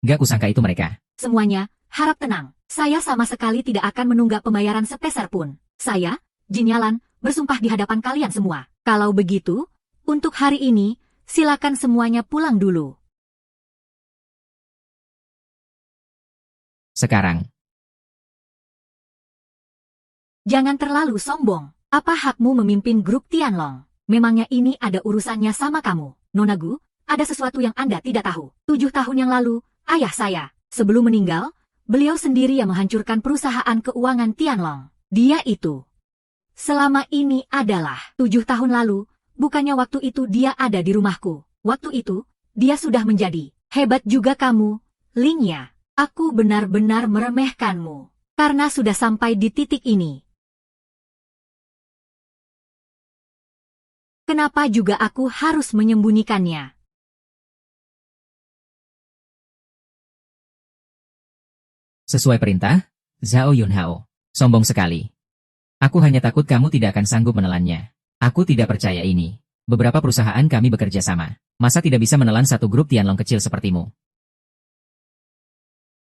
Gak kusangka itu mereka. Semuanya, harap tenang. Saya sama sekali tidak akan menunggak pembayaran sepeser pun. Saya, Jin Yalan, bersumpah di hadapan kalian semua. Kalau begitu, untuk hari ini, silakan semuanya pulang dulu. Sekarang. Jangan terlalu sombong. Apa hakmu memimpin grup Tianlong? Memangnya ini ada urusannya sama kamu, Nona Gu? Ada sesuatu yang Anda tidak tahu. 7 tahun yang lalu, ayah saya, sebelum meninggal, beliau sendiri yang menghancurkan perusahaan keuangan Tianlong. Dia itu. Selama ini adalah 7 tahun lalu, bukannya waktu itu dia ada di rumahku. Waktu itu, dia sudah menjadi. Hebat juga kamu, Lingya. Aku benar-benar meremehkanmu. Karena sudah sampai di titik ini. Kenapa juga aku harus menyembunyikannya? Sesuai perintah, Zhao Yunhao. Sombong sekali. Aku hanya takut kamu tidak akan sanggup menelannya. Aku tidak percaya ini. Beberapa perusahaan kami bekerja sama. Masa tidak bisa menelan satu grup Tianlong kecil sepertimu?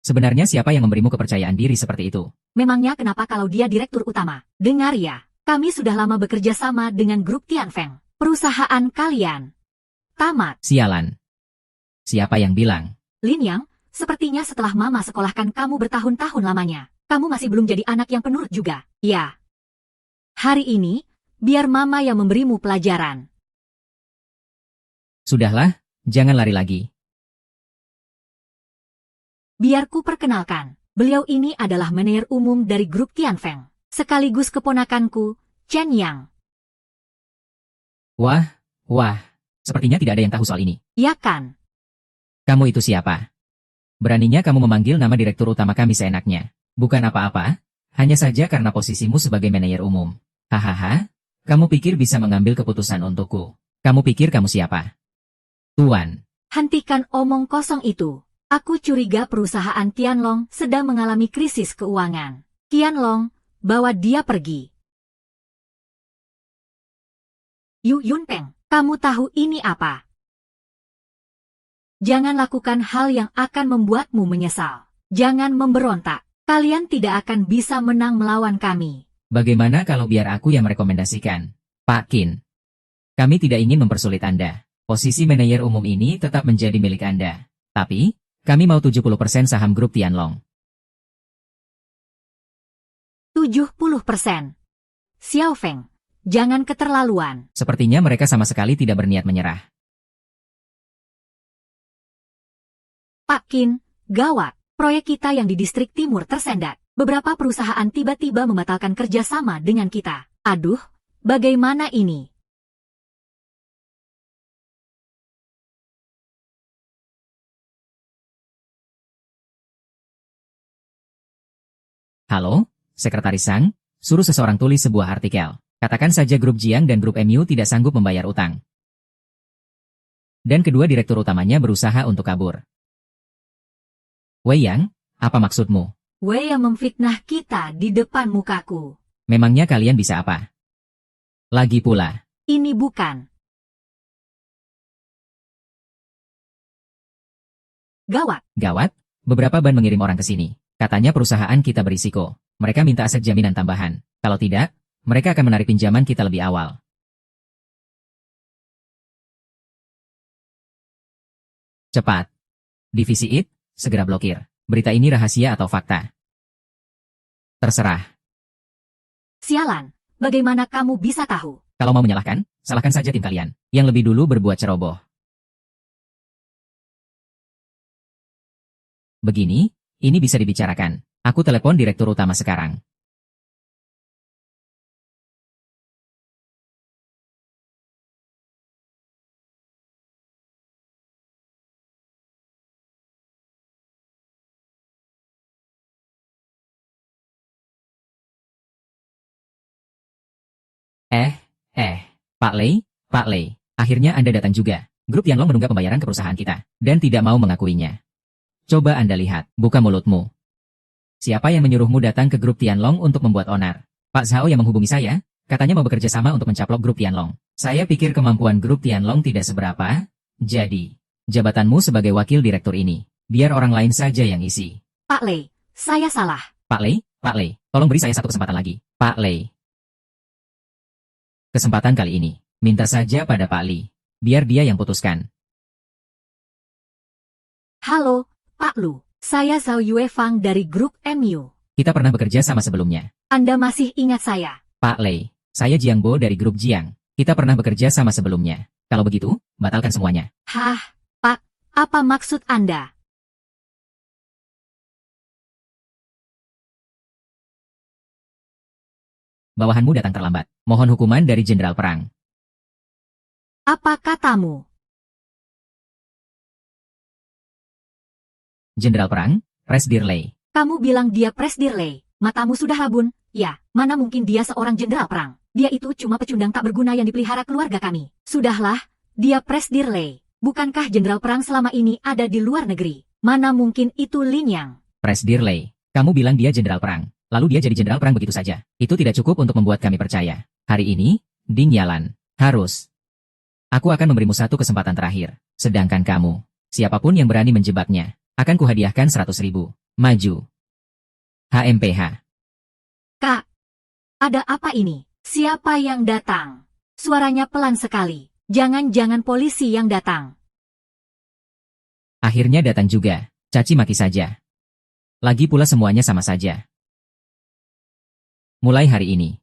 Sebenarnya siapa yang memberimu kepercayaan diri seperti itu? Memangnya kenapa kalau dia direktur utama? Dengar ya, kami sudah lama bekerja sama dengan grup Tianfeng. Perusahaan kalian. Tamat. Sialan. Siapa yang bilang? Lin Yang, sepertinya setelah Mama sekolahkan kamu bertahun-tahun lamanya, kamu masih belum jadi anak yang penurut juga. Ya. Hari ini, biar Mama yang memberimu pelajaran. Sudahlah, jangan lari lagi. Biar ku perkenalkan, beliau ini adalah manajer umum dari grup Tianfeng, sekaligus keponakanku, Chen Yang. Wah, sepertinya tidak ada yang tahu soal ini. Ya kan? Kamu itu siapa? Beraninya kamu memanggil nama direktur utama kami seenaknya. Bukan apa-apa, hanya saja karena posisimu sebagai manajer umum. Hahaha, kamu pikir bisa mengambil keputusan untukku? Kamu pikir kamu siapa? Tuan. Hentikan omong kosong itu. Aku curiga perusahaan Tianlong sedang mengalami krisis keuangan. Tianlong, bawa dia pergi. Yu Yunpeng, kamu tahu ini apa? Jangan lakukan hal yang akan membuatmu menyesal. Jangan memberontak. Kalian tidak akan bisa menang melawan kami. Bagaimana kalau biar aku yang merekomendasikan? Pak Qin. Kami tidak ingin mempersulit Anda. Posisi manajer umum ini tetap menjadi milik Anda. Tapi, kami mau 70% saham grup Tianlong. 70%. Xiao Feng, jangan keterlaluan. Sepertinya mereka sama sekali tidak berniat menyerah. Pak Qin, gawat. Proyek kita yang di distrik timur tersendat. Beberapa perusahaan tiba-tiba membatalkan kerjasama dengan kita. Aduh, bagaimana ini? Halo, Sekretaris Sang, suruh seseorang tulis sebuah artikel. Katakan saja grup Jiang dan grup MU tidak sanggup membayar utang. Dan kedua direktur utamanya berusaha untuk kabur. Wei Yang, apa maksudmu? Wei yang memfitnah kita di depan mukaku. Memangnya kalian bisa apa? Lagi pula, Ini bukan. gawat, beberapa ban mengirim orang ke sini. Katanya perusahaan kita berisiko. Mereka minta aset jaminan tambahan. Kalau tidak, mereka akan menarik pinjaman kita lebih awal. Cepat. Divisi IT, segera blokir. Berita ini rahasia atau fakta? Terserah. Sialan, bagaimana kamu bisa tahu? Kalau mau menyalahkan, salahkan saja tim kalian. Yang lebih dulu berbuat ceroboh. Begini, ini bisa dibicarakan. Aku telepon direktur utama sekarang. Pak Lei, akhirnya Anda datang juga. Grup Tianlong menunggak pembayaran ke perusahaan kita, dan tidak mau mengakuinya. Coba Anda lihat, buka mulutmu. Siapa yang menyuruhmu datang ke grup Tianlong untuk membuat onar? Pak Zhao yang menghubungi saya, katanya mau bekerja sama untuk mencaplok grup Tianlong. Saya pikir kemampuan grup Tianlong tidak seberapa, jadi, jabatanmu sebagai wakil direktur ini, biar orang lain saja yang isi. Pak Lei, saya salah. Pak Lei, tolong beri saya satu kesempatan lagi. Pak Lei. Kesempatan kali ini, minta saja pada Pak Li, biar dia yang putuskan. Halo, Pak Lu. Saya Zhao Yue Fang dari grup MU. Kita pernah bekerja sama sebelumnya. Anda masih ingat saya? Pak Lei, saya Jiang Bo dari grup Jiang. Kita pernah bekerja sama sebelumnya. Kalau begitu, batalkan semuanya. Hah, Pak, apa maksud Anda? Bawahanmu datang terlambat. Mohon hukuman dari Jenderal Perang. Apa katamu? Jenderal Perang, Presdirley. Kamu bilang dia Presdirley. Matamu sudah rabun. Ya, mana mungkin dia seorang jenderal perang. Dia itu cuma pecundang tak berguna yang dipelihara keluarga kami. Sudahlah, dia Presdirley. Bukankah jenderal perang selama ini ada di luar negeri? Mana mungkin itu Lin Yang? Presdirley, kamu bilang dia Jenderal Perang. Lalu dia jadi Jenderal Perang begitu saja. Itu tidak cukup untuk membuat kami percaya. Hari ini, Ding Yalan, harus. Aku akan memberimu satu kesempatan terakhir. Sedangkan kamu, siapapun yang berani menjebaknya, akan kuhadiahkan 100.000. Maju. HMPH. Kak, ada apa ini? Siapa yang datang? Suaranya pelan sekali. Jangan-jangan polisi yang datang. Akhirnya datang juga. Caci maki saja. Lagi pula semuanya sama saja. Mulai hari ini,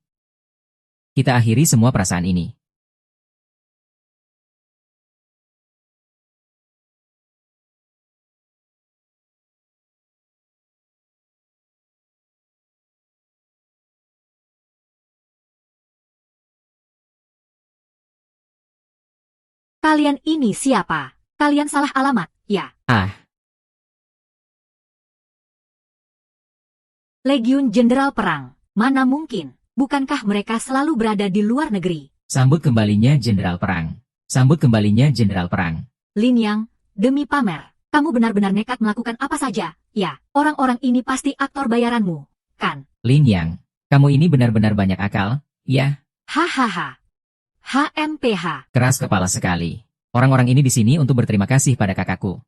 kita akhiri semua perasaan ini. Kalian ini siapa? Kalian salah alamat, ya. Legiun Jenderal Perang. Mana mungkin? Bukankah mereka selalu berada di luar negeri? Sambut kembalinya Jenderal Perang. Sambut kembalinya Jenderal Perang. Lin Yang, demi pamer, kamu benar-benar nekat melakukan apa saja. Ya, orang-orang ini pasti aktor bayaranmu, kan? Lin Yang, kamu ini benar-benar banyak akal, ya? Hahaha. HMPH. Keras kepala sekali. Orang-orang ini di sini untuk berterima kasih pada kakakku.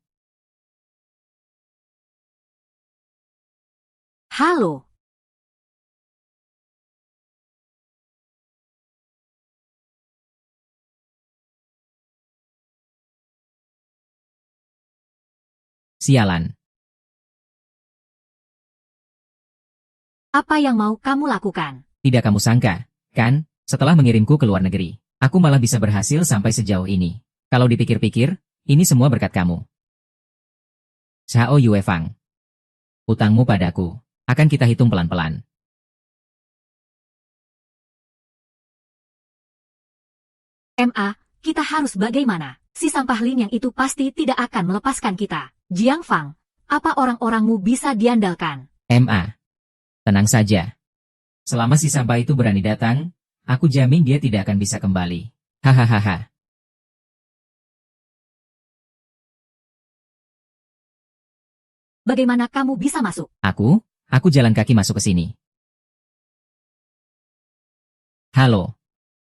Halo. Sialan. Apa yang mau kamu lakukan? Tidak kamu sangka, kan? Setelah mengirimku ke luar negeri, aku malah bisa berhasil sampai sejauh ini. Kalau dipikir-pikir, ini semua berkat kamu. Xiao Yuefang. Utangmu padaku akan kita hitung pelan-pelan. Kita harus bagaimana? Si sampah Lin yang itu pasti tidak akan melepaskan kita. Jiang Fang, apa orang-orangmu bisa diandalkan? Tenang saja. Selama si sampah itu berani datang, aku jamin dia tidak akan bisa kembali. Hahaha. Bagaimana kamu bisa masuk? Aku jalan kaki masuk ke sini. Halo.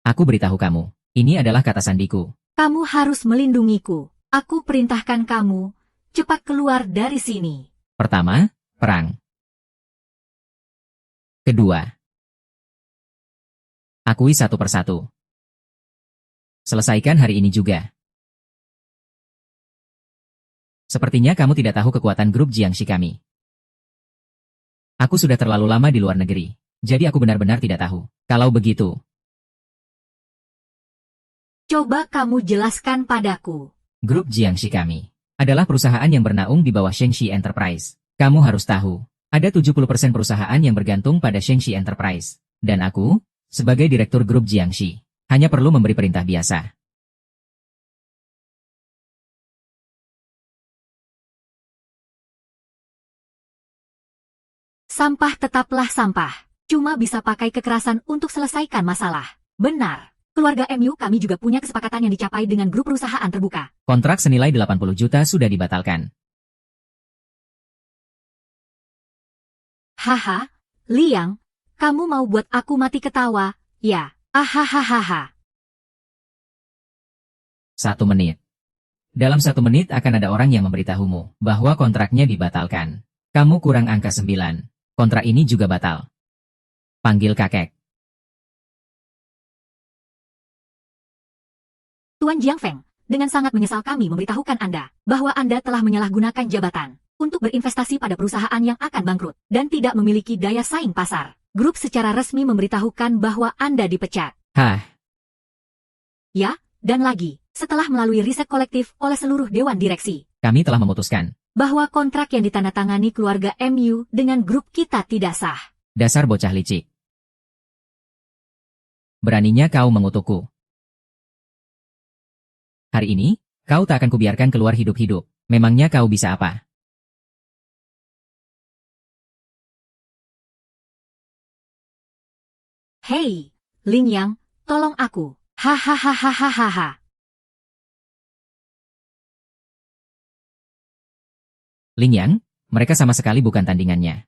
Aku beritahu kamu, ini adalah kata sandiku. Kamu harus melindungiku. Aku perintahkan kamu, cepat keluar dari sini. Pertama, perang. Kedua, akui satu persatu. Selesaikan hari ini juga. Sepertinya kamu tidak tahu kekuatan grup Jiangxi kami. Aku sudah terlalu lama di luar negeri, jadi aku benar-benar tidak tahu. Kalau begitu, coba kamu jelaskan padaku. grup Jiangxi kami adalah perusahaan yang bernaung di bawah Shengxi Enterprise. Kamu harus tahu, ada 70% perusahaan yang bergantung pada Shengxi Enterprise. Dan aku, sebagai direktur grup Jiangxi, hanya perlu memberi perintah biasa. Sampah tetaplah sampah. Cuma bisa pakai kekerasan untuk selesaikan masalah. Benar. Keluarga MU kami juga punya kesepakatan yang dicapai dengan grup perusahaan terbuka. Kontrak senilai 80 juta sudah dibatalkan. Haha, Liang, kamu mau buat aku mati ketawa, ya? Ahahaha. 1 menit. Dalam 1 menit akan ada orang yang memberitahumu bahwa kontraknya dibatalkan. Kamu kurang angka 9. Kontrak ini juga batal. Panggil kakek. Tuan Jiang Feng, dengan sangat menyesal kami memberitahukan Anda bahwa Anda telah menyalahgunakan jabatan untuk berinvestasi pada perusahaan yang akan bangkrut dan tidak memiliki daya saing pasar. Grup secara resmi memberitahukan bahwa Anda dipecat. Ya, dan lagi, setelah melalui riset kolektif oleh seluruh dewan direksi, kami telah memutuskan bahwa kontrak yang ditandatangani keluarga MU dengan grup kita tidak sah. Dasar bocah licik. Beraninya kau mengutukku. Hari ini, kau tak akan kubiarkan keluar hidup-hidup. Memangnya kau bisa apa? Hei, Ling Yang, tolong aku. Hahaha. Ling Yang, mereka sama sekali bukan tandingannya.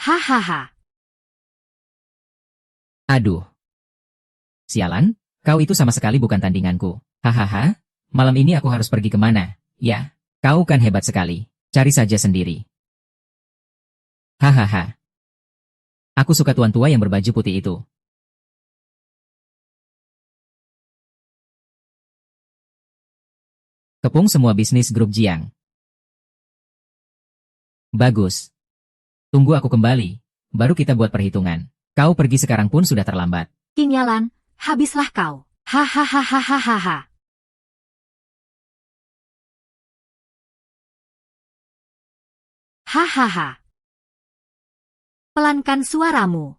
Hahaha. Aduh. Sialan, kau itu sama sekali bukan tandinganku. Hahaha, malam ini aku harus pergi kemana? Ya, kau kan hebat sekali. Cari saja sendiri. Hahaha. Aku suka tuan tua yang berbaju putih itu. Kepung semua bisnis grup Jiang. Bagus. Tunggu aku kembali, baru kita buat perhitungan. Kau pergi sekarang pun sudah terlambat. Kinyalan, habislah kau. Hahaha. Hahaha. Pelankan suaramu.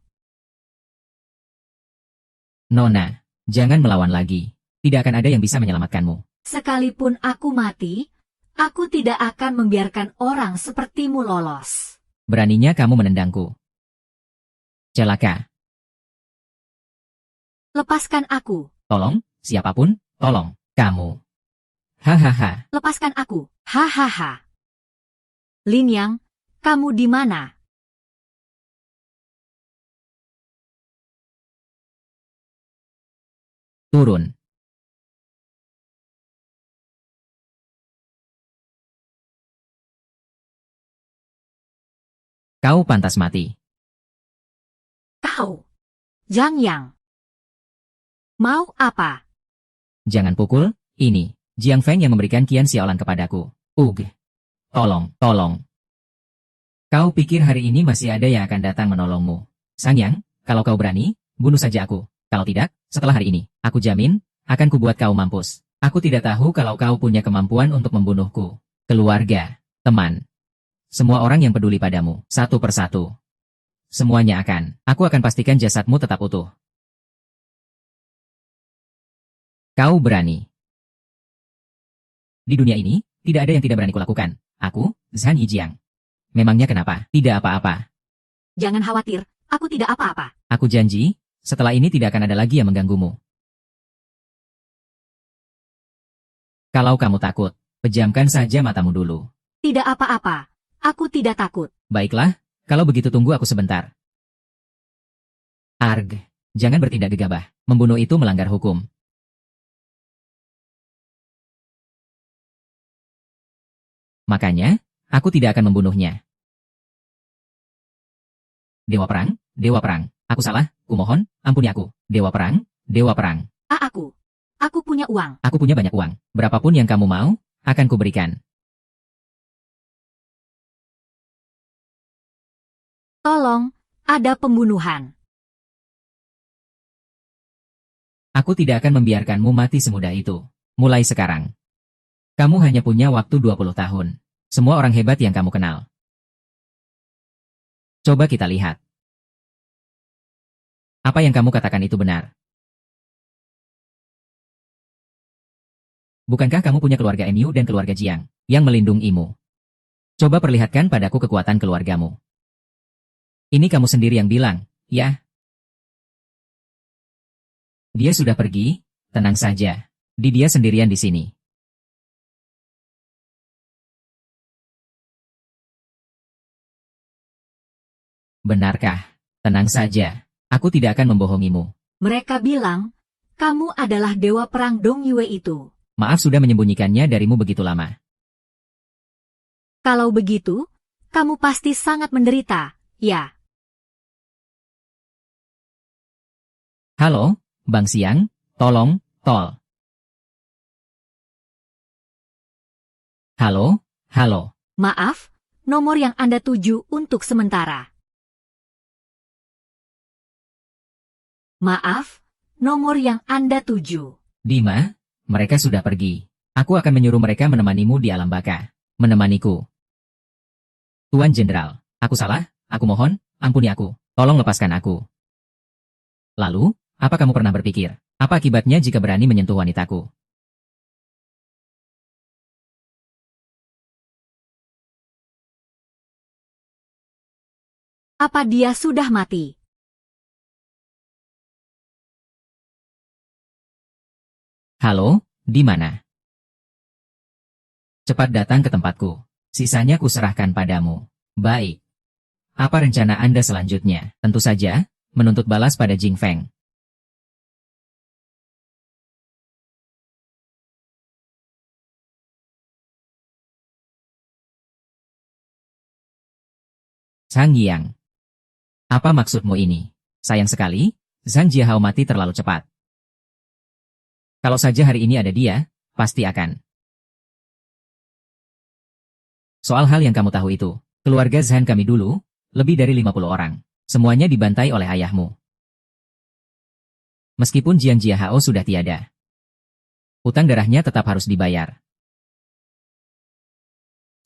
Nona, jangan melawan lagi. Tidak akan ada yang bisa menyelamatkanmu. Sekalipun aku mati, aku tidak akan membiarkan orang sepertimu lolos. Beraninya kamu menendangku. Celaka. Lepaskan aku. Tolong, siapapun, tolong, kamu. Hahaha. Lepaskan aku. Hahaha. Lin Yang, kamu di mana? Turun. Kau pantas mati. Kau. Zhang Yang. Mau apa? Jangan pukul, ini. Jiang Feng yang memberikan Qian Xiaolan kepadaku. Ugh. Tolong, tolong. Kau pikir hari ini masih ada yang akan datang menolongmu? Sang Yang, kalau kau berani, bunuh saja aku. Kalau tidak, setelah hari ini, aku jamin, akan kubuat kau mampus. Aku tidak tahu kalau kau punya kemampuan untuk membunuhku. Keluarga, teman, semua orang yang peduli padamu, satu persatu. Semuanya aku akan pastikan jasadmu tetap utuh. Kau berani. Di dunia ini, tidak ada yang tidak berani kulakukan. Aku, Zhan Yijiang. Memangnya kenapa? Tidak apa-apa. Jangan khawatir, aku tidak apa-apa. Aku janji, setelah ini tidak akan ada lagi yang mengganggumu. Kalau kamu takut, pejamkan saja matamu dulu. Tidak apa-apa, aku tidak takut. Baiklah, kalau begitu tunggu aku sebentar. Arg, jangan bertindak gegabah. Membunuh itu melanggar hukum. Makanya, aku tidak akan membunuhnya. Dewa Perang, aku salah, kumohon, ampuni aku. Dewa Perang. Aku punya uang. Aku punya banyak uang. Berapapun yang kamu mau, akan kuberikan. Tolong, ada pembunuhan. Aku tidak akan membiarkanmu mati semudah itu. Mulai sekarang. Kamu hanya punya waktu 20 tahun. Semua orang hebat yang kamu kenal. Coba kita lihat. Apa yang kamu katakan itu benar? Bukankah kamu punya keluarga Mu dan keluarga Jiang, yang melindungimu? Coba perlihatkan padaku kekuatan keluargamu. Ini kamu sendiri yang bilang, ya? Dia sudah pergi, tenang saja. Dia sendirian di sini. Benarkah? Tenang saja. Aku tidak akan membohongimu. Mereka bilang, kamu adalah dewa perang Dong Yue itu. Maaf sudah menyembunyikannya darimu begitu lama. Kalau begitu, kamu pasti sangat menderita, ya? Halo, Bang Siang, tolong, tol. Halo. Maaf, nomor yang Anda tuju untuk sementara. Maaf, nomor yang Anda tuju. Dima, mereka sudah pergi. Aku akan menyuruh mereka menemanimu di alam baka. Menemaniku. Tuan Jenderal, aku salah, aku mohon, ampuni aku. Tolong lepaskan aku. Lalu, apa kamu pernah berpikir? Apa akibatnya jika berani menyentuh wanitaku? Apa dia sudah mati? Halo, di mana? Cepat datang ke tempatku. Sisanya kuserahkan padamu. Baik. Apa rencana Anda selanjutnya? Tentu saja, menuntut balas pada Jing Feng. Sang Yang. Apa maksudmu ini? Sayang sekali, Zhang Jiahao mati terlalu cepat. Kalau saja hari ini ada dia, pasti akan. Soal hal yang kamu tahu itu, keluarga Zhan kami dulu, lebih dari 50 orang. Semuanya dibantai oleh ayahmu. Meskipun Jiang Jiahao sudah tiada. Utang darahnya tetap harus dibayar.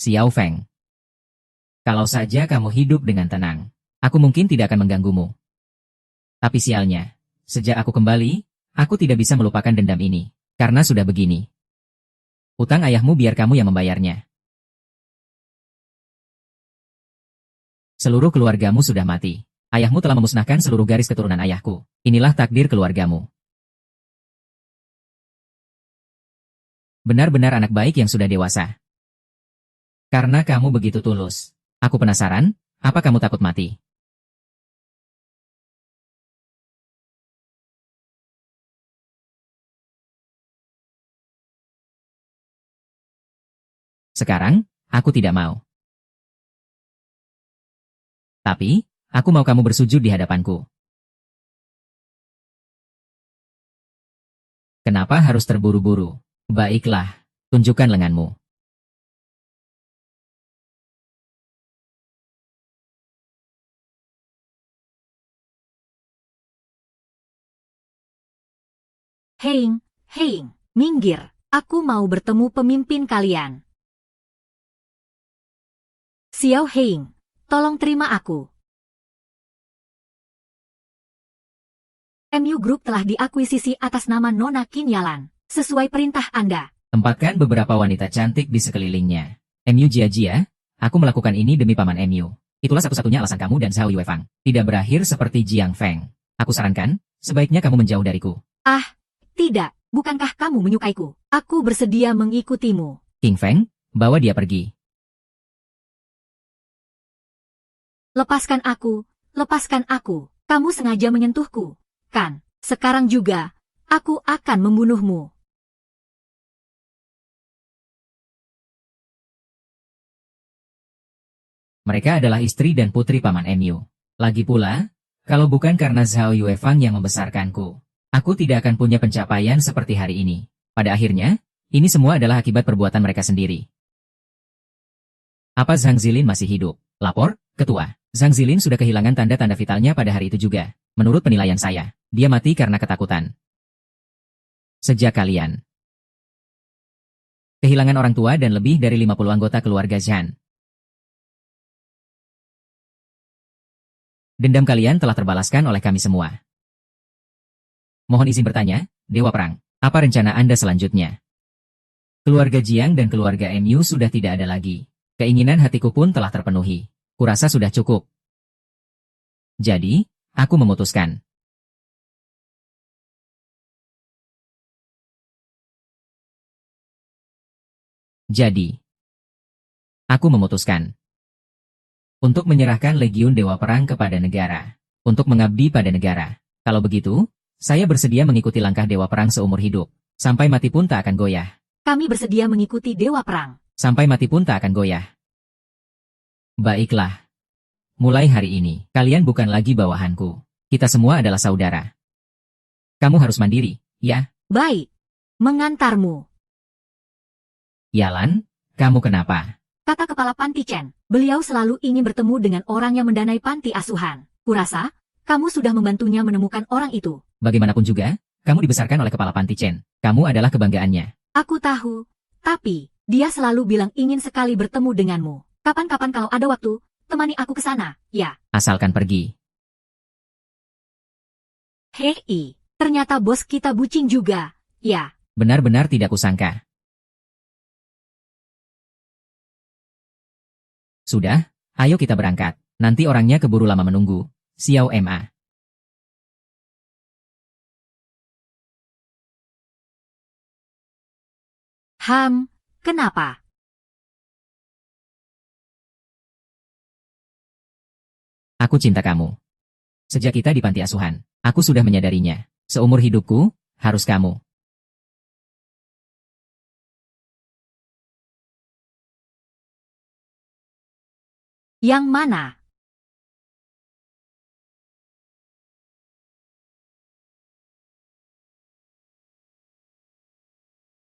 Xiao Feng. Kalau saja kamu hidup dengan tenang, aku mungkin tidak akan mengganggumu. Tapi sialnya, sejak aku kembali, aku tidak bisa melupakan dendam ini, karena sudah begini. Utang ayahmu biar kamu yang membayarnya. Seluruh keluargamu sudah mati. Ayahmu telah memusnahkan seluruh garis keturunan ayahku. Inilah takdir keluargamu. Benar-benar anak baik yang sudah dewasa. Karena kamu begitu tulus. Aku penasaran, apa kamu takut mati? Sekarang, aku tidak mau. Tapi, aku mau kamu bersujud di hadapanku. Kenapa Kenapa harus terburu-buru? Baiklah, tunjukkan lenganmu. Hein, Hein, minggir. Aku mau bertemu pemimpin kalian. Xiao Hein, tolong terima aku. MU Group telah diakuisisi atas nama Nona Kinyalan, sesuai perintah Anda. Tempatkan beberapa wanita cantik di sekelilingnya. MU Jia, aku melakukan ini demi paman MU. Itulah satu-satunya alasan kamu dan Zhao Yuefang tidak berakhir seperti Jiang Feng. Aku sarankan, sebaiknya kamu menjauh dariku. Tidak, bukankah kamu menyukaiku? Aku bersedia mengikutimu. King Feng, bawa dia pergi. Lepaskan aku, lepaskan aku. Kamu sengaja menyentuhku, kan? Sekarang juga, aku akan membunuhmu. Mereka adalah istri dan putri paman MU. Lagi pula, kalau bukan karena Zhao Yuefang yang membesarkanku, aku tidak akan punya pencapaian seperti hari ini. Pada akhirnya, ini semua adalah akibat perbuatan mereka sendiri. Apa Zhang Zilin masih hidup? Lapor, Ketua. Zhang Zilin sudah kehilangan tanda-tanda vitalnya pada hari itu juga. Menurut penilaian saya, dia mati karena ketakutan. Sejak kalian kehilangan orang tua dan lebih dari 50 anggota keluarga Zhan, dendam kalian telah terbalaskan oleh kami semua. Mohon izin bertanya, Dewa Perang, apa rencana Anda selanjutnya? Keluarga Jiang dan keluarga MU sudah tidak ada lagi. Keinginan hatiku pun telah terpenuhi. Kurasa sudah cukup. Jadi, aku memutuskan. Untuk menyerahkan Legiun Dewa Perang kepada negara. Untuk mengabdi pada negara. Kalau begitu, saya bersedia mengikuti langkah Dewa Perang seumur hidup. Sampai mati pun tak akan goyah. Kami bersedia mengikuti Dewa Perang. Sampai mati pun tak akan goyah. Baiklah. Mulai hari ini, kalian bukan lagi bawahanku. Kita semua adalah saudara. Kamu harus mandiri, ya? Baik. Mengantarmu. Yalan, kamu kenapa? Kata Kepala Panti Chen, beliau selalu ingin bertemu dengan orang yang mendanai panti asuhan. Kurasa, kamu sudah membantunya menemukan orang itu. Bagaimanapun juga, kamu dibesarkan oleh Kepala Panti Chen. Kamu adalah kebanggaannya. Aku tahu, tapi dia selalu bilang ingin sekali bertemu denganmu. Kapan-kapan kalau ada waktu, temani aku ke sana, ya. Asalkan pergi. Hei, ternyata bos kita bucin juga, ya. Benar-benar tidak kusangka. Sudah, ayo kita berangkat. Nanti orangnya keburu lama menunggu. Xiao Ma. Kenapa? Aku cinta kamu. Sejak kita di panti asuhan, aku sudah menyadarinya. Seumur hidupku, harus kamu. Yang mana?